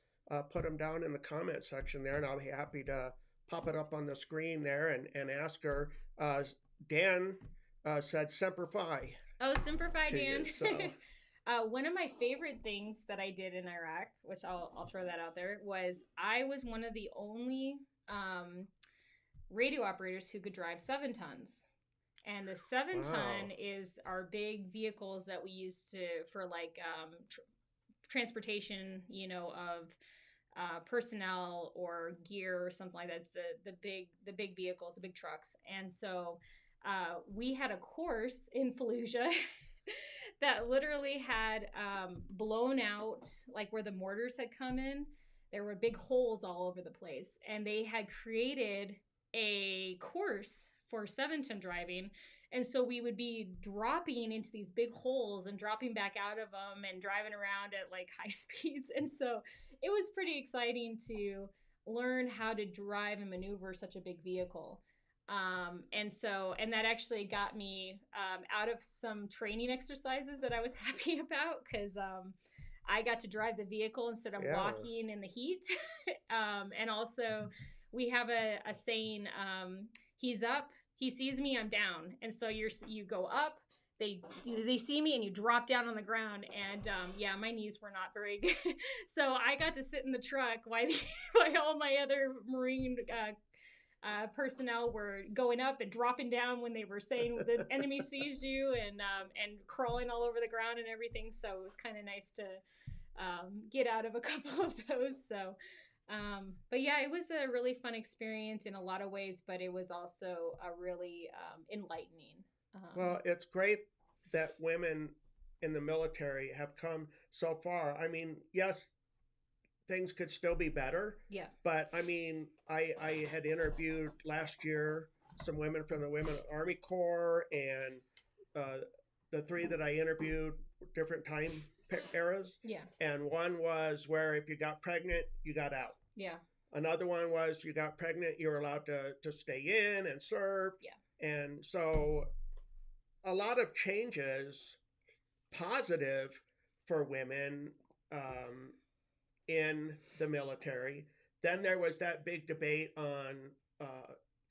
[SPEAKER 1] put them down in the comment section there, and I'll be happy to pop it up on the screen there and ask her. Dan said Semper Fi
[SPEAKER 2] oh, Semper Fi,
[SPEAKER 1] to
[SPEAKER 2] Dan.
[SPEAKER 1] you. So
[SPEAKER 2] One of my favorite things that I did in Iraq, which I'll throw that out there, was I was one of the only radio operators who could drive 7 tons. And the 7 ton
[SPEAKER 1] wow.
[SPEAKER 2] is our big vehicles that we use for like transportation, of personnel or gear or something like that. It's the big vehicles, the big trucks. And so we had a course in Fallujah that literally had blown out, like where the mortars had come in. There were big holes all over the place, and they had created a course for 7 ton driving. And so we would be dropping into these big holes and dropping back out of them and driving around at like high speeds. And so it was pretty exciting to learn how to drive and maneuver such a big vehicle. And that actually got me out of some training exercises that I was happy about, because I got to drive the vehicle instead of
[SPEAKER 1] Yeah.
[SPEAKER 2] walking in the heat. And also, we have a saying, he's up, he sees me, I'm down. And so you go up, they see me, and you drop down on the ground. And yeah, my knees were not very good. So I got to sit in the truck while all my other Marine personnel were going up and dropping down when they were saying the enemy sees you, and crawling all over the ground and everything. So it was kind of nice to get out of a couple of those. So, but yeah, it was a really fun experience in a lot of ways, but it was also a really enlightening.
[SPEAKER 1] Well, it's great that women in the military have come so far. I mean, yes, things could still be better.
[SPEAKER 2] Yeah.
[SPEAKER 1] But I mean, I had interviewed last year some women from the Women Army Corps, and the three that I interviewed, different time eras.
[SPEAKER 2] Yeah.
[SPEAKER 1] And one was where if you got pregnant, you got out.
[SPEAKER 2] Yeah.
[SPEAKER 1] Another one was you got pregnant, you were allowed to stay in and serve.
[SPEAKER 2] Yeah.
[SPEAKER 1] And so a lot of changes, positive for women in the military. Then there was that big debate on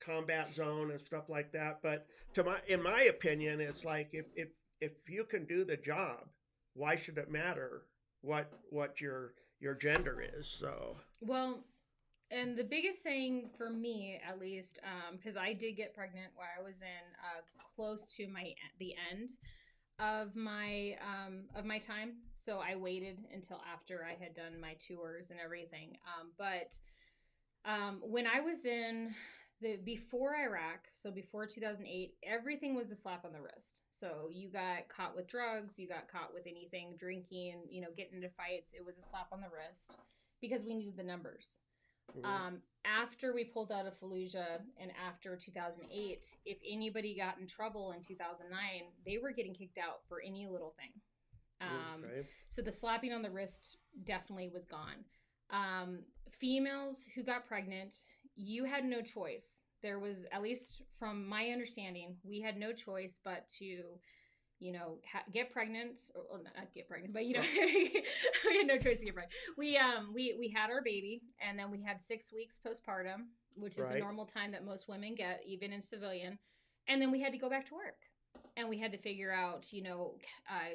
[SPEAKER 1] combat zone and stuff like that. But in my opinion, it's like if you can do the job, why should it matter what your gender is? So
[SPEAKER 2] well, and the biggest thing for me, at least, because I did get pregnant while I was in close to the end of my time, so I waited until after I had done my tours and everything. But when I was in before Iraq, so before 2008, everything was a slap on the wrist. So you got caught with drugs, you got caught with anything, drinking, getting into fights, it was a slap on the wrist because we needed the numbers. Mm-hmm. After we pulled out of Fallujah and after 2008, if anybody got in trouble in 2009, they were getting kicked out for any little thing. Okay. So the slapping on the wrist definitely was gone. Females who got pregnant, you had no choice. There was, at least from my understanding, we had no choice but to get pregnant, or well, not get pregnant, but we had no choice to get pregnant. We had our baby, and then we had 6 weeks postpartum, which is a
[SPEAKER 1] Right.
[SPEAKER 2] normal time that most women get, even in civilian. And then we had to go back to work, and we had to figure out,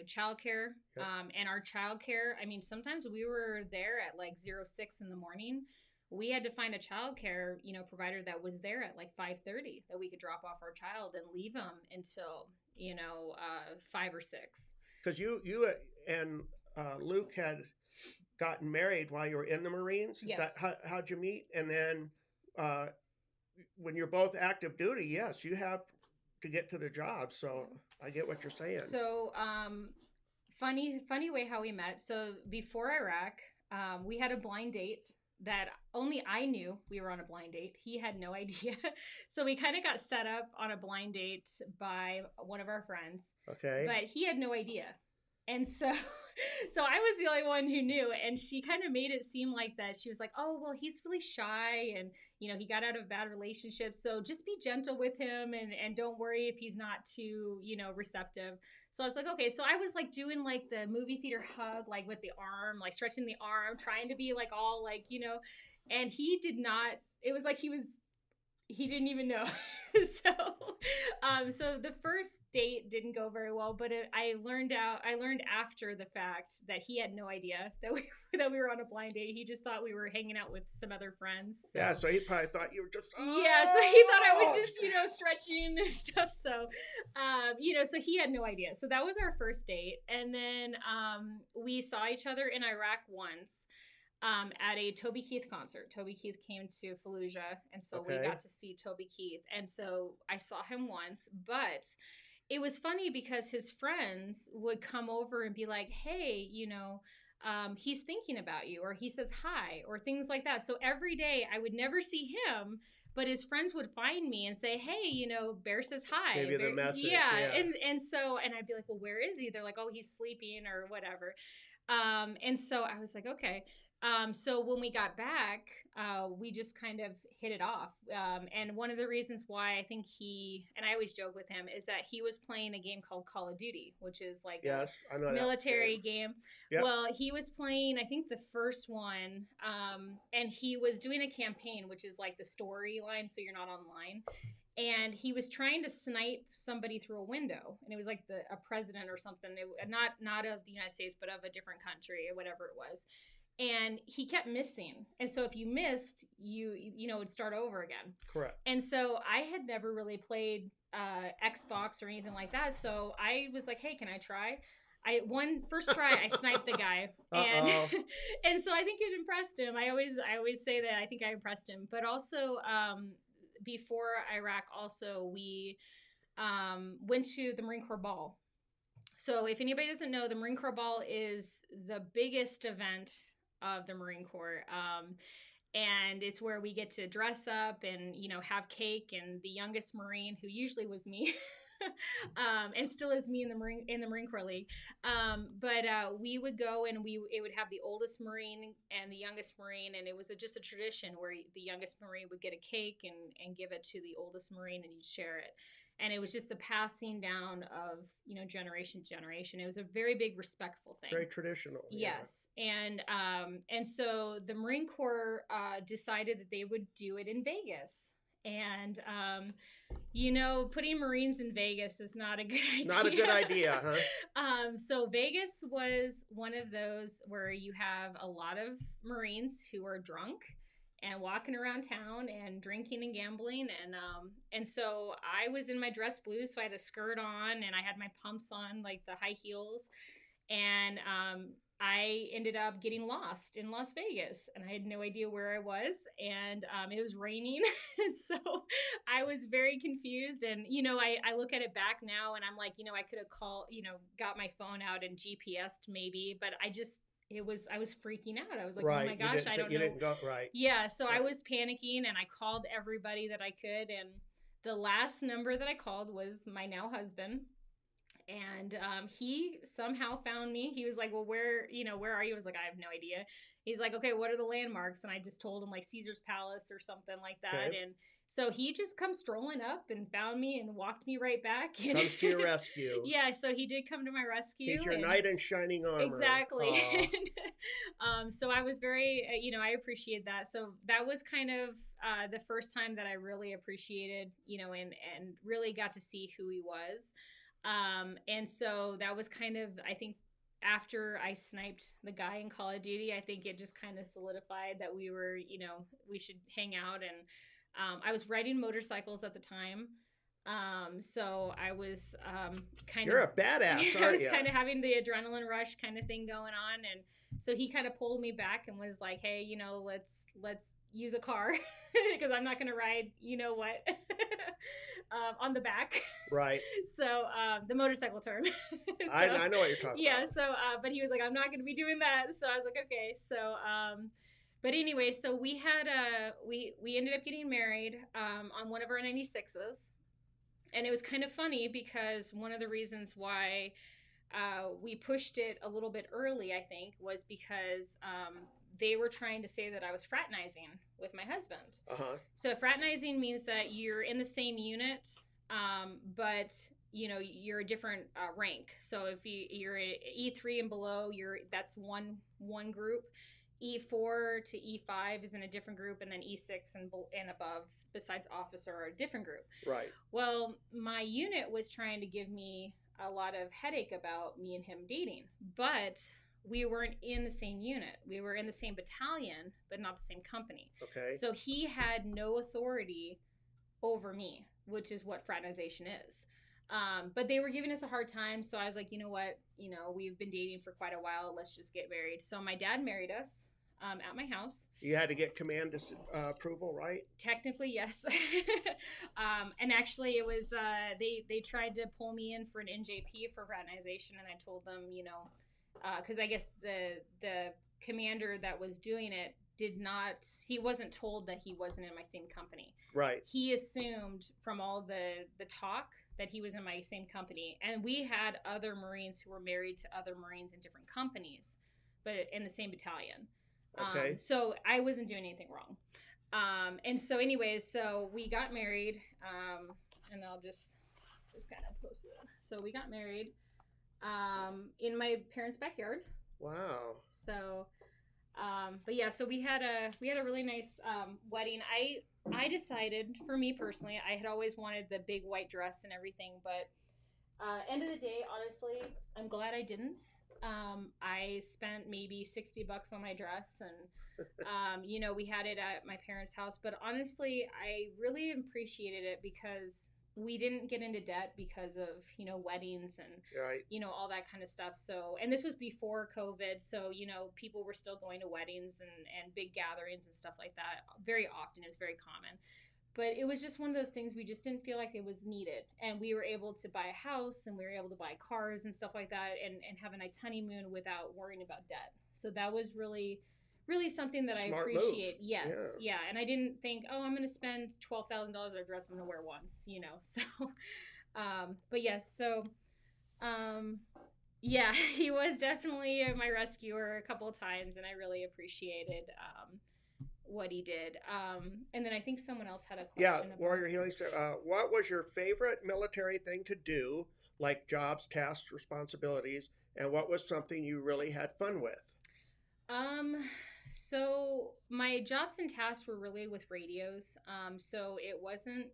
[SPEAKER 2] childcare.
[SPEAKER 1] Yep.
[SPEAKER 2] And our childcare, I mean, sometimes we were there at like 06 in the morning. We had to find a childcare, provider that was there at like 5:30, that we could drop off our child and leave them until 5 or 6.
[SPEAKER 1] Because you and Luke had gotten married while you were in the Marines.
[SPEAKER 2] Yes.
[SPEAKER 1] How'd you meet? And then when you're both active duty, yes, you have to get to the job. So I get what you're saying.
[SPEAKER 2] So funny way how we met. So before Iraq, we had a blind date that only I knew we were on a blind date. He had no idea. So we kind of got set up on a blind date by one of our friends.
[SPEAKER 1] Okay.
[SPEAKER 2] But he had no idea. And so I was the only one who knew, and she kind of made it seem like that. She was like, oh, well, he's really shy, and, he got out of a bad relationship. So just be gentle with him, and don't worry if he's not too, receptive. So I was like, okay. So I was like doing like the movie theater hug, like with the arm, like stretching the arm, trying to be like all like, and he did not, it was like he didn't even know. So the first date didn't go very well, but I learned after the fact that he had no idea that we were on a blind date. He just thought we were hanging out with some other friends. So.
[SPEAKER 1] Yeah, so he probably thought you were just
[SPEAKER 2] so he thought I was just stretching and stuff. So so he had no idea. So that was our first date, and then we saw each other in Iraq once. At a Toby Keith concert. Toby Keith came to Fallujah, and so we got to see Toby Keith. And so I saw him once, but it was funny because his friends would come over and be like, hey, he's thinking about you, or he says hi, or things like that. So every day I would never see him, but his friends would find me and say, hey, Bear says hi.
[SPEAKER 1] Maybe the message.
[SPEAKER 2] Yeah. And I'd be like, well, where is he? They're like, oh, he's sleeping or whatever. And so I was like, okay. So when we got back, we just kind of hit it off. And one of the reasons why I think and I always joke with him, is that he was playing a game called Call of Duty, which is like a military game.
[SPEAKER 1] Yep.
[SPEAKER 2] Well, he was playing, I think, the first one, and he was doing a campaign, which is like the storyline, so you're not online. And he was trying to snipe somebody through a window, and it was like a president or something, not of the United States, but of a different country or whatever it was. And he kept missing. And so if you missed, you would start over again.
[SPEAKER 1] Correct.
[SPEAKER 2] And so I had never really played Xbox or anything like that. So I was like, hey, can I try? First try, I sniped the guy. And so I think it impressed him. I always say that I think I impressed him. But also before Iraq, also we went to the Marine Corps Ball. So if anybody doesn't know, the Marine Corps Ball is the biggest event of the Marine Corps. And it's where we get to dress up and, have cake. And the youngest Marine, who usually was me, and still is me in the Marine Corps League. But we would go, and it would have the oldest Marine and the youngest Marine. And it was just a tradition where the youngest Marine would get a cake and give it to the oldest Marine, and you'd share it. And it was just the passing down of, generation to generation. It was a very big, respectful thing.
[SPEAKER 1] Very traditional.
[SPEAKER 2] Yes. Yeah. And so the Marine Corps decided that they would do it in Vegas. And, putting Marines in Vegas is not a good idea.
[SPEAKER 1] Not a good idea, huh?
[SPEAKER 2] So Vegas was one of those where you have a lot of Marines who are drunk and walking around town and drinking and gambling. And so I was in my dress blue, so I had a skirt on, and I had my pumps on, like the high heels. And I ended up getting lost in Las Vegas, and I had no idea where I was. And it was raining. And so I was very confused. And, I look at it back now, and I'm like, I could have got my phone out and GPS'd maybe, but I was freaking out. I was like,
[SPEAKER 1] right.
[SPEAKER 2] Oh my gosh, I don't know.
[SPEAKER 1] You didn't go right.
[SPEAKER 2] Yeah. So I was panicking, and I called everybody that I could. And the last number that I called was my now husband. And he somehow found me. He was like, well, where are you? I was like, I have no idea. He's like, okay, what are the landmarks? And I just told him like Caesar's Palace or something like that.
[SPEAKER 1] Okay.
[SPEAKER 2] So he just comes strolling up and found me and walked me right back. And
[SPEAKER 1] Comes to your rescue.
[SPEAKER 2] Yeah, so he did come to my rescue.
[SPEAKER 1] He's your knight in shining armor.
[SPEAKER 2] Exactly. So I was very, I appreciate that. So that was kind of the first time that I really appreciated, and really got to see who he was. And so that was kind of, I think, after I sniped the guy in Call of Duty, I think it just kind of solidified that we were, we should hang out. And I was riding motorcycles at the time. So I was
[SPEAKER 1] You're a badass,
[SPEAKER 2] I
[SPEAKER 1] aren't
[SPEAKER 2] was
[SPEAKER 1] you?
[SPEAKER 2] kind of having the adrenaline rush kind of thing going on, and so he kind of pulled me back and was like, "Hey, let's use a car because I'm not going to ride, what, on the back."
[SPEAKER 1] Right.
[SPEAKER 2] So the motorcycle term. So,
[SPEAKER 1] I know what you're talking
[SPEAKER 2] yeah.
[SPEAKER 1] about.
[SPEAKER 2] So, but he was like, "I'm not going to be doing that." So I was like, "Okay." So, but anyway, so we had we ended up getting married on one of our 96s. And it was kind of funny because one of the reasons why we pushed it a little bit early, I think, was because they were trying to say that I was fraternizing with my husband.
[SPEAKER 1] Uh-huh.
[SPEAKER 2] So fraternizing means that you're in the same unit, but you're a different rank. So if you're E3 and below, that's one group. E4 to E5 is in a different group, and then E6 and above, besides officer, are a different group.
[SPEAKER 1] Right.
[SPEAKER 2] Well, my unit was trying to give me a lot of headache about me and him dating, but we weren't in the same unit. We were in the same battalion, but not the same company.
[SPEAKER 1] Okay.
[SPEAKER 2] So he had no authority over me, which is what fraternization is. But they were giving us a hard time. So I was like, you know what? We've been dating for quite a while. Let's just get married. So my dad married us at my house.
[SPEAKER 1] You had to get command approval, right?
[SPEAKER 2] Technically, yes. And actually, it was they tried to pull me in for an NJP for fraternization, and I told them, because I guess the commander that was doing it he wasn't told that he wasn't in my same company.
[SPEAKER 1] Right.
[SPEAKER 2] He assumed from all the talk that he was in my same company. And we had other Marines who were married to other Marines in different companies, but in the same battalion.
[SPEAKER 1] Okay.
[SPEAKER 2] So I wasn't doing anything wrong. And so anyways, so we got married, and I'll just kind of post it. So we got married in my parents' backyard.
[SPEAKER 1] Wow.
[SPEAKER 2] So, but yeah, so we had a really nice wedding. I decided, for me personally, I had always wanted the big white dress and everything, but end of the day, honestly, I'm glad I didn't. I spent maybe $60 on my dress, and we had it at my parents' house. But honestly, I really appreciated it because we didn't get into debt because of weddings and
[SPEAKER 1] right.
[SPEAKER 2] All that kind of stuff. So, and this was before COVID, so people were still going to weddings and big gatherings and stuff like that very often. It was very common. But it was just one of those things we just didn't feel like it was needed. And we were able to buy a house, and we were able to buy cars and stuff like that, and have a nice honeymoon without worrying about debt. So that was really, really something that
[SPEAKER 1] Smart
[SPEAKER 2] I appreciate.
[SPEAKER 1] move.
[SPEAKER 2] Yes. Yeah. And I didn't think, oh, I'm going to spend $12,000 on a dress I'm going to wear once, So, but yes. So, yeah, he was definitely my rescuer a couple of times, and I really appreciated what he did. And then I think someone else had a question.
[SPEAKER 1] Yeah, Warrior Healing. What was your favorite military thing to do, like jobs, tasks, responsibilities, and what was something you really had fun with?
[SPEAKER 2] So my jobs and tasks were really with radios. So it wasn't.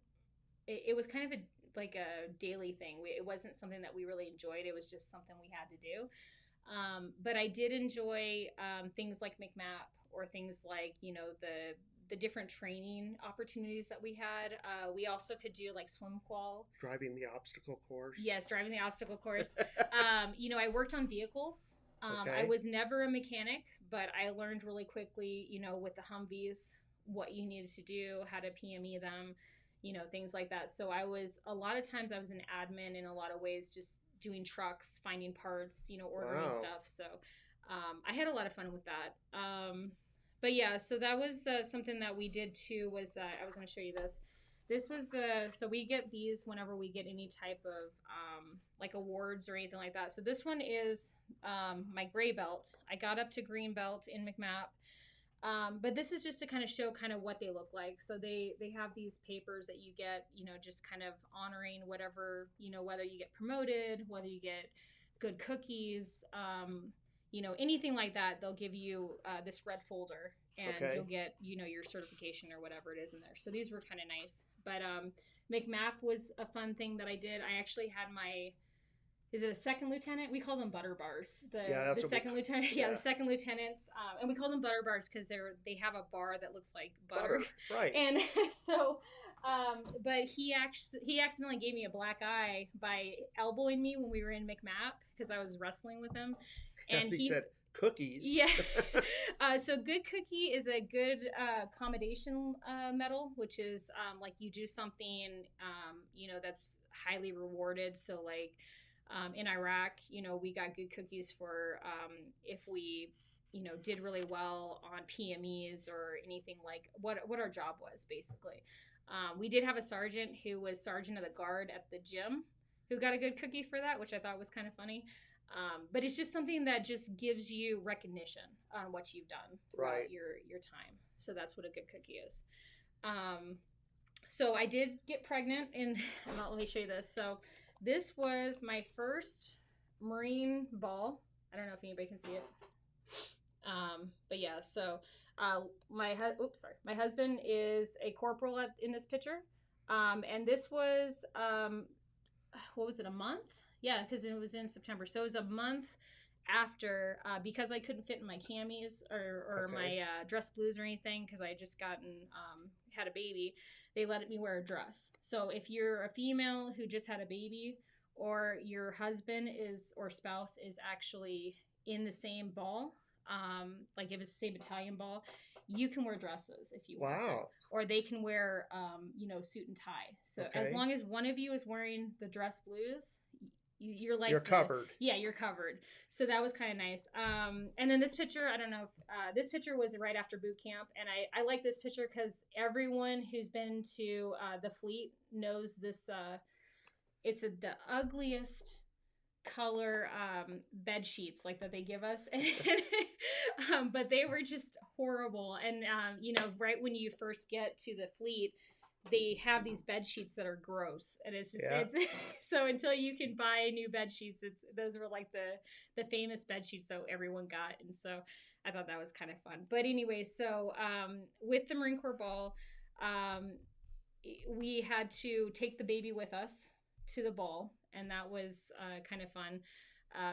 [SPEAKER 2] It was kind of like a daily thing. It wasn't something that we really enjoyed. It was just something we had to do. But I did enjoy things like McMap, or things like the different training opportunities that we had. We also could do like swim qual.
[SPEAKER 1] Driving the obstacle course.
[SPEAKER 2] Yes, driving the obstacle course. I worked on vehicles.
[SPEAKER 1] Okay.
[SPEAKER 2] I was never a mechanic, but I learned really quickly, with the Humvees, what you needed to do, how to PME them, things like that. So a lot of times I was an admin in a lot of ways, just doing trucks, finding parts, ordering
[SPEAKER 1] Wow.
[SPEAKER 2] stuff. So I had a lot of fun with that. But yeah, so that was something that we did too, was I was going to show you this. This was so we get these whenever we get any type of like awards or anything like that. So this one is my gray belt. I got up to green belt in McMap. But this is just to kind of show kind of what they look like. So they have these papers that you get, just kind of honoring whatever, whether you get promoted, whether you get good cookies, anything like that. They'll give you this red folder, and you'll get, your certification or whatever it is in there. So these were kind of nice. But McMap was a fun thing that I did. I actually had my, is it a second lieutenant? We call them butter bars. The second lieutenant, the second lieutenants, and we call them butter bars because they have a bar that looks like butter.
[SPEAKER 1] Right?
[SPEAKER 2] And so, but he accidentally gave me a black eye by elbowing me when we were in McMap because I was wrestling with him, and he said
[SPEAKER 1] cookies.
[SPEAKER 2] Yeah. So good cookie is a good accommodation medal, which is like you do something that's highly rewarded. So like. In Iraq, we got good cookies for if we, did really well on PMEs or anything like what our job was, basically. We did have a sergeant who was sergeant of the guard at the gym who got a good cookie for that, which I thought was kind of funny. But it's just something that just gives you recognition on what you've done throughout your time. So that's what a good cookie is. So I did get pregnant, and let me show you this. So this was my first Marine ball. I don't know if anybody can see it. But yeah, so my husband is a corporal in this picture. And this was, what was it, a month? Yeah, because it was in September. So it was a month after, because I couldn't fit in my camis or my dress blues or anything, because I had just had a baby. They let me wear a dress. So if you're a female who just had a baby, or your husband or spouse is actually in the same ball, like if it's the same battalion ball, you can wear dresses if you want to. Or they can wear, suit and tie. So as long as one of you is wearing the dress blues, you're covered. Yeah, you're covered. So that was kind of nice. And then this picture, I don't know if this picture was right after boot camp, and I like this picture because everyone who's been to the fleet knows this. It's the ugliest color bed sheets like that they give us, but they were just horrible. And right when you first get to the fleet, they have these bed sheets that are gross, and it's just it's so until you can buy new bed sheets, those were like the famous bed sheets that everyone got. And so I thought that was kind of fun. But anyway, so with the Marine Corps ball, we had to take the baby with us to the ball, and that was kind of fun,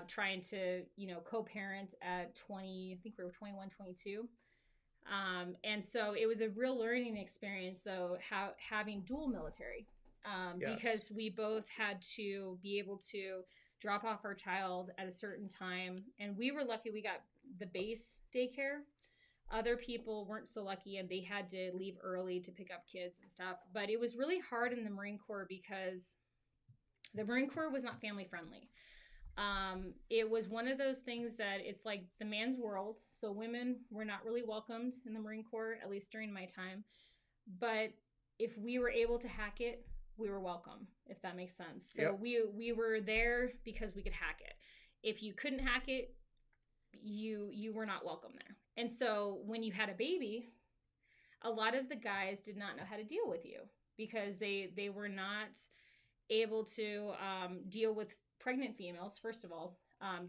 [SPEAKER 2] trying to co-parent at 20, I think we were 21, 22. And so it was a real learning experience, though, having dual military, because we both had to be able to drop off our child at a certain time. And we were lucky we got the base daycare. Other people weren't so lucky, and they had to leave early to pick up kids and stuff. But it was really hard in the Marine Corps because the Marine Corps was not family friendly. It was one of those things that it's like the man's world. So women were not really welcomed in the Marine Corps, at least during my time. But if we were able to hack it, we were welcome, if that makes sense. So we were there because we could hack it. If you couldn't hack it, you were not welcome there. And so when you had a baby, a lot of the guys did not know how to deal with you because they were not able to deal with pregnant females. First of all,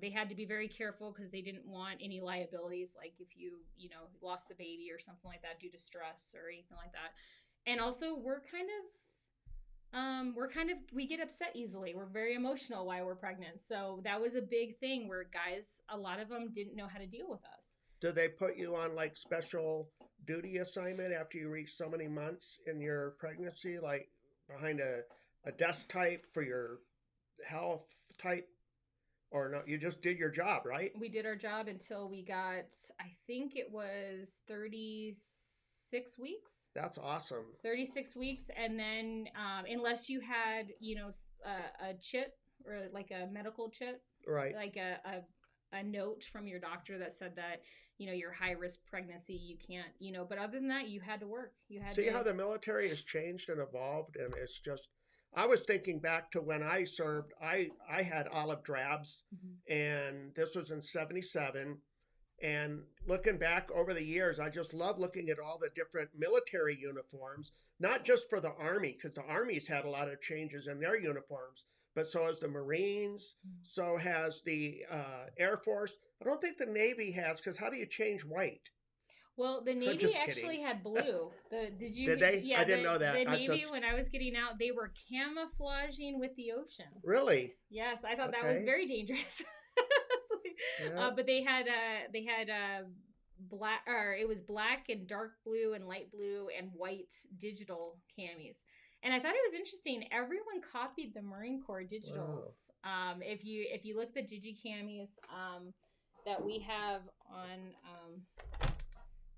[SPEAKER 2] they had to be very careful because they didn't want any liabilities, like if you lost the baby or something like that due to stress or anything like that. And also we get upset easily. We're very emotional while we're pregnant. So that was a big thing where guys, a lot of them didn't know how to deal with us.
[SPEAKER 1] Did they put you on like special duty assignment after you reached so many months in your pregnancy, like behind a desk type for your health type, or no? You just did your job, right?
[SPEAKER 2] We did our job until we got, I think it was 36 weeks.
[SPEAKER 1] That's awesome.
[SPEAKER 2] 36 weeks. And then unless you had, a chit or like a medical chit,
[SPEAKER 1] right?
[SPEAKER 2] Like a note from your doctor that said that, you're high risk pregnancy, you can't, but other than that, you had to work. You had
[SPEAKER 1] See how the military has changed and evolved, and it's just, I was thinking back to when I served, I had olive drabs, and this was in 77, And looking back over the years, I just love looking at all the different military uniforms, not just for the Army, because the Army's had a lot of changes in their uniforms, but so has the Marines, so has the Air Force. I don't think the Navy has, because how do you change white?
[SPEAKER 2] Well, the
[SPEAKER 1] I'm
[SPEAKER 2] Navy
[SPEAKER 1] just
[SPEAKER 2] actually
[SPEAKER 1] kidding.
[SPEAKER 2] had blue. Did you?
[SPEAKER 1] Did they? I
[SPEAKER 2] Yeah,
[SPEAKER 1] didn't know that.
[SPEAKER 2] the
[SPEAKER 1] I
[SPEAKER 2] Navy
[SPEAKER 1] just
[SPEAKER 2] when I was getting out, they were camouflaging with the ocean.
[SPEAKER 1] really
[SPEAKER 2] Yes, I thought that was
[SPEAKER 1] okay.
[SPEAKER 2] very dangerous.
[SPEAKER 1] Yeah.
[SPEAKER 2] But they had black, or it was black and dark blue and light blue and white digital camis. And I thought it was interesting. Everyone copied the Marine Corps
[SPEAKER 1] Wow.
[SPEAKER 2] digitals. If you look at the digicamis that we have on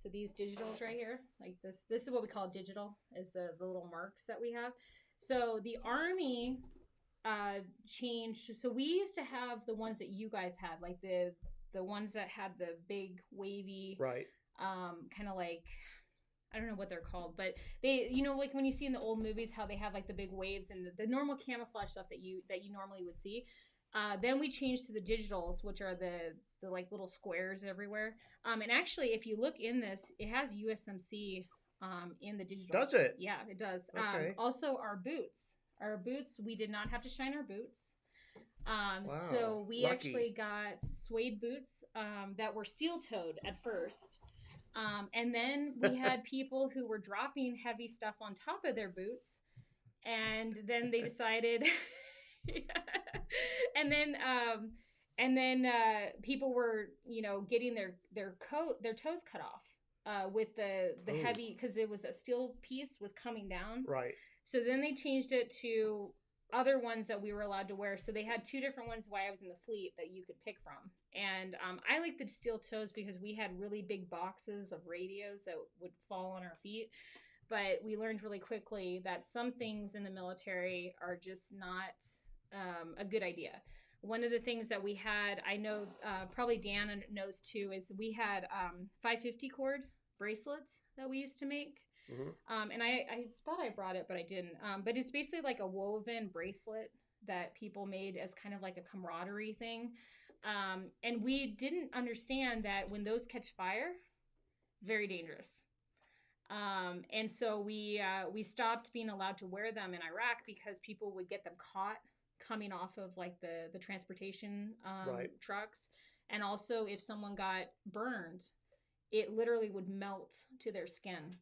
[SPEAKER 2] so these digitals right here, like this is what we call digital, is the little marks that we have. So the Army changed. So we used to have the ones that you guys had, like the ones that had the big wavy,
[SPEAKER 1] Right.
[SPEAKER 2] kind of like, I don't know what they're called, but they, you know, like when you see in the old movies how they have like the big waves and the normal camouflage stuff that you normally would see. Then we changed to the digitals, which are the like little squares everywhere. And actually, if you look in this, it has USMC in the digitals.
[SPEAKER 1] Does it?
[SPEAKER 2] Yeah, it does.
[SPEAKER 1] Okay.
[SPEAKER 2] Also, our boots. Our boots, we did not have to shine our boots.
[SPEAKER 1] Wow.
[SPEAKER 2] So we
[SPEAKER 1] Lucky.
[SPEAKER 2] actually got suede boots that were steel toed at first. And then we had people who were dropping heavy stuff on top of their boots. And then they decided, and then, people were, you know, getting their toes cut off with the
[SPEAKER 1] Oh,
[SPEAKER 2] heavy, because it was that steel piece was coming down.
[SPEAKER 1] right.
[SPEAKER 2] So then they changed it to other ones that we were allowed to wear. So they had two different ones while I was in the fleet that you could pick from. And I like the steel toes because we had really big boxes of radios that would fall on our feet. But we learned really quickly that some things in the military are just not a good idea. One of the things that we had, I know probably Dan knows too, is we had 550 cord bracelets that we used to make. And I thought I brought it, but I didn't. But it's basically like a woven bracelet that people made as kind of like a camaraderie thing. And we didn't understand that when those catch fire, very dangerous. And so we stopped being allowed to wear them in Iraq because people would get them caught coming off of like the transportation
[SPEAKER 1] Right.
[SPEAKER 2] trucks. And also if someone got burned, it literally would melt to their skin.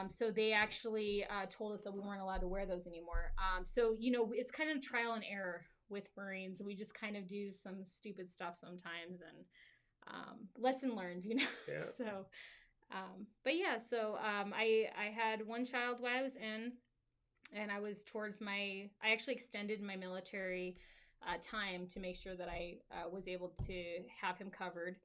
[SPEAKER 2] So they actually told us that we weren't allowed to wear those anymore. So, you know, it's kind of trial and error with Marines. We just kind of do some stupid stuff sometimes, and lesson learned, you know.
[SPEAKER 1] Yeah.
[SPEAKER 2] So, but yeah, so I had one child while I was in, and I was I actually extended my military time to make sure that I was able to have him covered.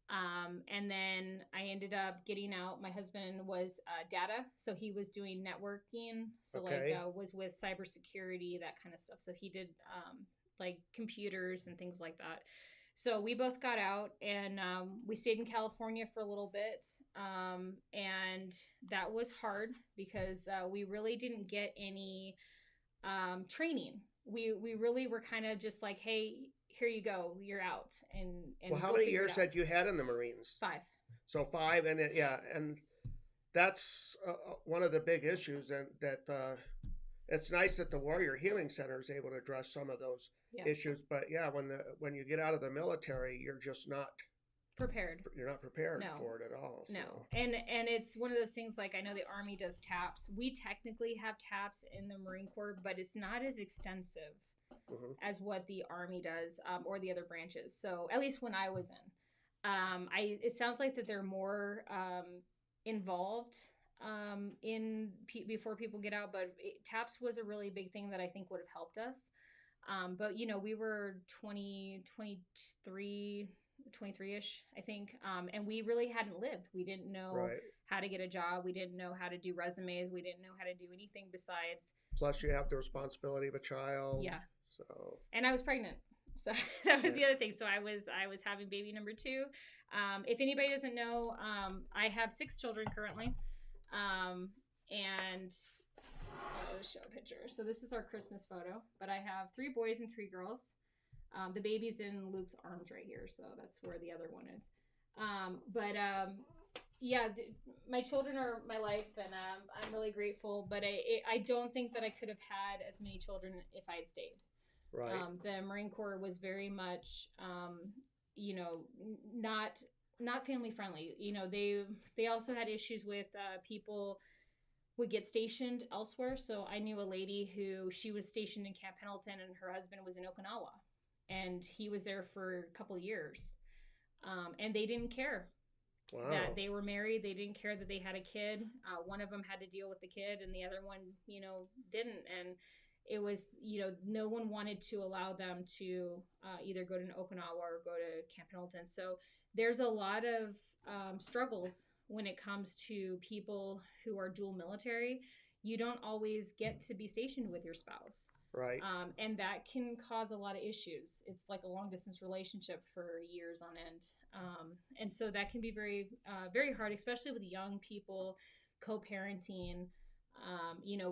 [SPEAKER 2] And then I ended up getting out. My husband was data, so he was doing networking. So
[SPEAKER 1] Okay.
[SPEAKER 2] like was with cybersecurity, that kind of stuff. So he did like computers and things like that. So we both got out, and we stayed in California for a little bit, and that was hard because we really didn't get any training. We really were kind of just like, hey, here you go, you're out, and
[SPEAKER 1] Well, how
[SPEAKER 2] go
[SPEAKER 1] many
[SPEAKER 2] figure it
[SPEAKER 1] years
[SPEAKER 2] out.
[SPEAKER 1] had you had in the Marines?
[SPEAKER 2] 5.
[SPEAKER 1] So 5, and yeah, and that's one of the big issues, and that it's nice that the Warrior Healing Center is able to address some of those
[SPEAKER 2] Yeah.
[SPEAKER 1] issues. But yeah, when you get out of the military, you're just not
[SPEAKER 2] Prepared.
[SPEAKER 1] you're not prepared
[SPEAKER 2] No.
[SPEAKER 1] for it at all. So.
[SPEAKER 2] No. And it's one of those things, like I know the Army does TAPS. We technically have TAPS in the Marine Corps, but it's not as extensive as what the Army does, or the other branches. So at least when I was in, it sounds like that they're more involved before people get out. But TAPS was a really big thing that I think would have helped us. But you know, we were 23-ish, I think. And we really hadn't lived. We didn't know
[SPEAKER 1] Right.
[SPEAKER 2] how to get a job. We didn't know how to do resumes. We didn't know how to do anything besides.
[SPEAKER 1] Plus, you have the responsibility of a child.
[SPEAKER 2] Yeah.
[SPEAKER 1] So.
[SPEAKER 2] And I was pregnant. So that was the other thing. So I was having baby number 2. If anybody doesn't know, I have 6 children currently. And I'll show a picture. So this is our Christmas photo, but I have 3 boys and 3 girls. The baby's in Luke's arms right here, so that's where the other one is. But yeah, my children are my life, and I'm really grateful. But I don't think that I could have had as many children if I had stayed.
[SPEAKER 1] Right.
[SPEAKER 2] The Marine Corps was very much, not family friendly. They also had issues with people would get stationed elsewhere. So I knew a lady who she was stationed in Camp Pendleton, and her husband was in Okinawa, and he was there for a couple of years, and they didn't care that
[SPEAKER 1] Wow.
[SPEAKER 2] they were married. They didn't care that they had a kid. One of them had to deal with the kid, and the other one, didn't. And it was, no one wanted to allow them to either go to Okinawa or go to Camp Pendleton. So there's a lot of struggles when it comes to people who are dual military. You don't always get to be stationed with your spouse.
[SPEAKER 1] Right.
[SPEAKER 2] And that can cause a lot of issues. It's like a long distance relationship for years on end. And so that can be very, very hard, especially with young people co parenting.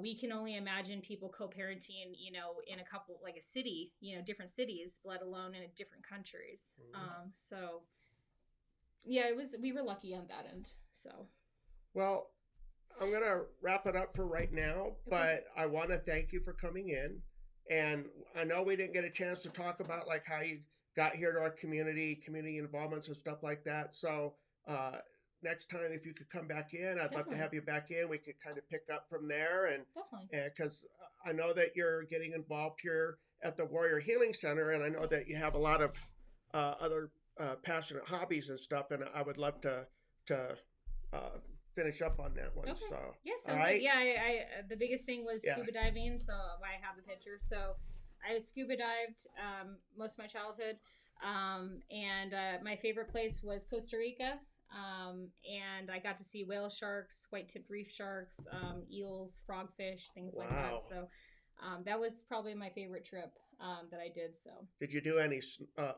[SPEAKER 2] We can only imagine people co parenting, in a couple, like a city, different cities, let alone in different countries.
[SPEAKER 1] Mm-hmm.
[SPEAKER 2] So, yeah, we were lucky on that end. So,
[SPEAKER 1] Well, I'm going to wrap it up for right now,
[SPEAKER 2] okay.
[SPEAKER 1] but I want to thank you for coming in. And I know we didn't get a chance to talk about like how you got here to our community involvements and stuff like that. So next time, if you could come back in, I'd love to
[SPEAKER 2] Definitely.
[SPEAKER 1] have you back in. We could kind of pick up from there, and
[SPEAKER 2] Definitely.
[SPEAKER 1] because I know that you're getting involved here at the Warrior Healing Center, and I know that you have a lot of other passionate hobbies and stuff, and I would love to uh, finish up on that one.
[SPEAKER 2] Okay.
[SPEAKER 1] So,
[SPEAKER 2] Yeah,
[SPEAKER 1] all
[SPEAKER 2] sounds good.
[SPEAKER 1] right,
[SPEAKER 2] Yeah, I the biggest thing was
[SPEAKER 1] yeah,
[SPEAKER 2] scuba diving, so I have the picture. So I scuba dived most of my childhood, and my favorite place was Costa Rica. And I got to see whale sharks, white-tipped reef sharks, eels, frogfish, things like that.
[SPEAKER 1] wow.
[SPEAKER 2] So that was probably my favorite trip that I did. So
[SPEAKER 1] Did you do any?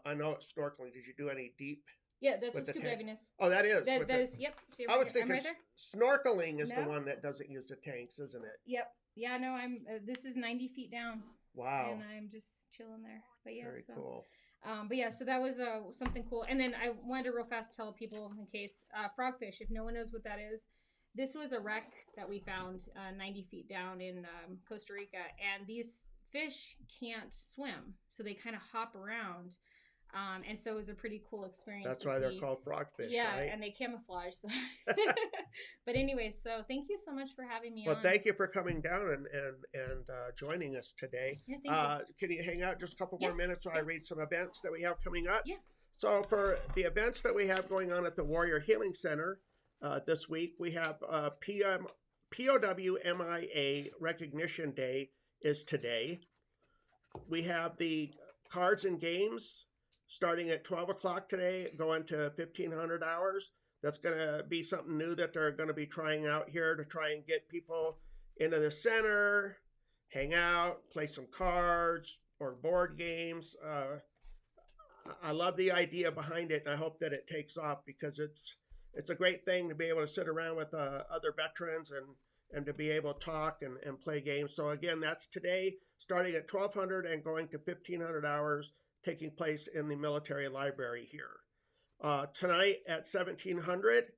[SPEAKER 1] I know it's snorkeling. Did you do any deep
[SPEAKER 2] yeah, that's
[SPEAKER 1] with
[SPEAKER 2] what
[SPEAKER 1] the
[SPEAKER 2] scuba
[SPEAKER 1] tank?
[SPEAKER 2] diving is.
[SPEAKER 1] Oh, that is with
[SPEAKER 2] That
[SPEAKER 1] the.
[SPEAKER 2] is, yep. See,
[SPEAKER 1] I
[SPEAKER 2] right
[SPEAKER 1] was
[SPEAKER 2] here. I'm
[SPEAKER 1] thinking
[SPEAKER 2] right there.
[SPEAKER 1] snorkeling is the
[SPEAKER 2] No.
[SPEAKER 1] one that doesn't use the tanks, isn't it?
[SPEAKER 2] Yep. Yeah, no, I'm. This is 90 feet down, and
[SPEAKER 1] Wow,
[SPEAKER 2] I'm just chilling there. But yeah,
[SPEAKER 1] very
[SPEAKER 2] so.
[SPEAKER 1] cool.
[SPEAKER 2] But yeah, so that was something cool. And then I wanted to real fast tell people in case frogfish, if no one knows what that is, this was a wreck that we found 90 feet down in Costa Rica, and these fish can't swim, so they kind of hop around. And so it was a pretty cool experience
[SPEAKER 1] That's
[SPEAKER 2] to
[SPEAKER 1] why they're
[SPEAKER 2] see.
[SPEAKER 1] called frogfish,
[SPEAKER 2] Yeah,
[SPEAKER 1] right?
[SPEAKER 2] and they camouflage. So. But anyways, so thank you so much for having me
[SPEAKER 1] Well,
[SPEAKER 2] on.
[SPEAKER 1] thank you for coming down and joining us today.
[SPEAKER 2] Yeah, thank you.
[SPEAKER 1] Can you hang out just a couple more
[SPEAKER 2] Yes.
[SPEAKER 1] minutes while I
[SPEAKER 2] Yep.
[SPEAKER 1] read some events that we have coming up?
[SPEAKER 2] Yeah.
[SPEAKER 1] So, for the events that we have going on at the Warrior Healing Center this week, we have POWMIA Recognition Day is today. We have the cards and games starting at 12 o'clock today, going to 1500 hours. That's going to be something new that they're going to be trying out here to try and get people into the center, hang out, play some cards or board games. I love the idea behind it, and I hope that it takes off because it's a great thing to be able to sit around with other veterans and to be able to talk and play games. So again, that's today, starting at 1200 and going to 1500 hours, taking place in the military library here. Tonight at 1700,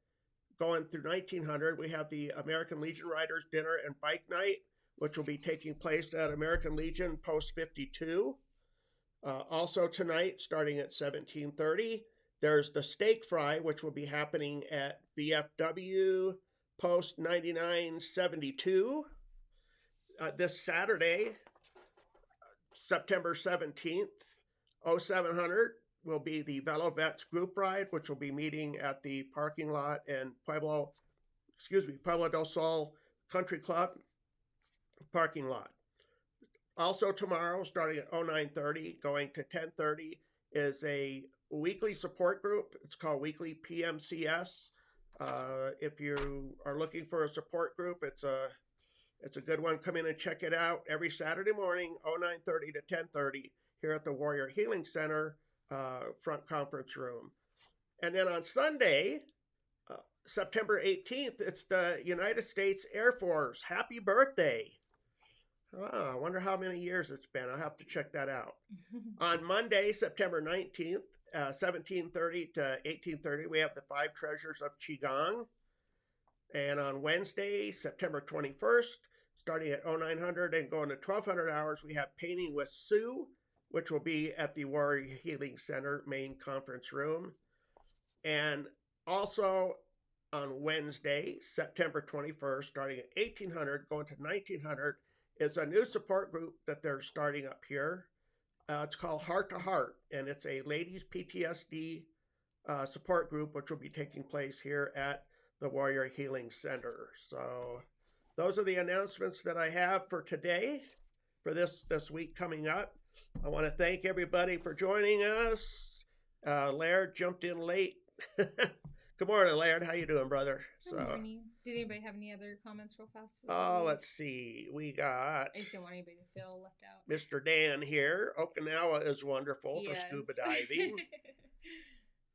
[SPEAKER 1] going through 1900, we have the American Legion Riders Dinner and Bike Night, which will be taking place at American Legion Post 52. Also tonight, starting at 1730, there's the steak fry, which will be happening at VFW Post 9972. This Saturday, September 17th, 0700, will be the Velo Vets group ride, which will be meeting at the parking lot in Pueblo del Sol Country Club parking lot. Also tomorrow, starting at 0930, going to 1030, is a weekly support group. It's called Weekly PMCS. If you are looking for a support group, it's a good one. Come in and check it out every Saturday morning, 0930 to 1030, here at the Warrior Healing Center front conference room. And then on Sunday, September 18th, it's the United States Air Force. Happy birthday. Oh, I wonder how many years it's been. I'll have to check that out. On Monday, September 19th 1730 to 1830, we have the Five Treasures of Qigong. And on Wednesday, September 21st, starting at 0900 and going to 1200 hours, we have Painting with Sue, which will be at the Warrior Healing Center main conference room. And also on Wednesday, September 21st, starting at 1800, going to 1900, is a new support group that they're starting up here. It's called Heart to Heart, and it's a ladies PTSD support group, which will be taking place here at the Warrior Healing Center. So those are the announcements that I have for today, for this week coming up. I want to thank everybody for joining us. Laird jumped in late. Good morning, Laird. How you doing, brother?
[SPEAKER 2] Good morning. Did anybody have any other comments real fast?
[SPEAKER 1] Let's see. We got...
[SPEAKER 2] I just don't want anybody to feel left out.
[SPEAKER 1] Mr. Dan here. Okinawa is wonderful for scuba diving.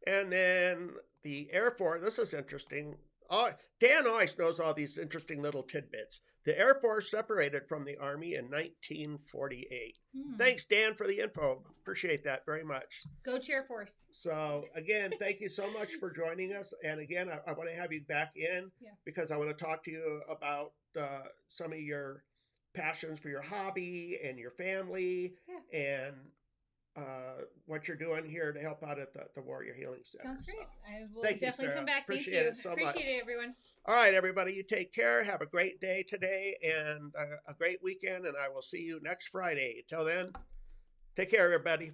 [SPEAKER 1] And then the Air Force. This is interesting. Dan always knows all these interesting little tidbits. The Air Force separated from the Army in 1948. Thanks, Dan, for the info. Appreciate that very much.
[SPEAKER 2] Go Air Force.
[SPEAKER 1] So, again, thank you so much for joining us. And again, I want to have you back in because I want to talk to you about some of your passions for your hobby and your family and what you're doing here to help out at the Warrior Healing Center.
[SPEAKER 2] Sounds great. I will
[SPEAKER 1] Thank
[SPEAKER 2] definitely
[SPEAKER 1] you,
[SPEAKER 2] come back.
[SPEAKER 1] Appreciate
[SPEAKER 2] Thank you.
[SPEAKER 1] it so
[SPEAKER 2] Appreciate
[SPEAKER 1] much.
[SPEAKER 2] it, everyone.
[SPEAKER 1] All right, everybody, you take care. Have a great day today and a great weekend, and I will see you next Friday. Till then, take care, everybody.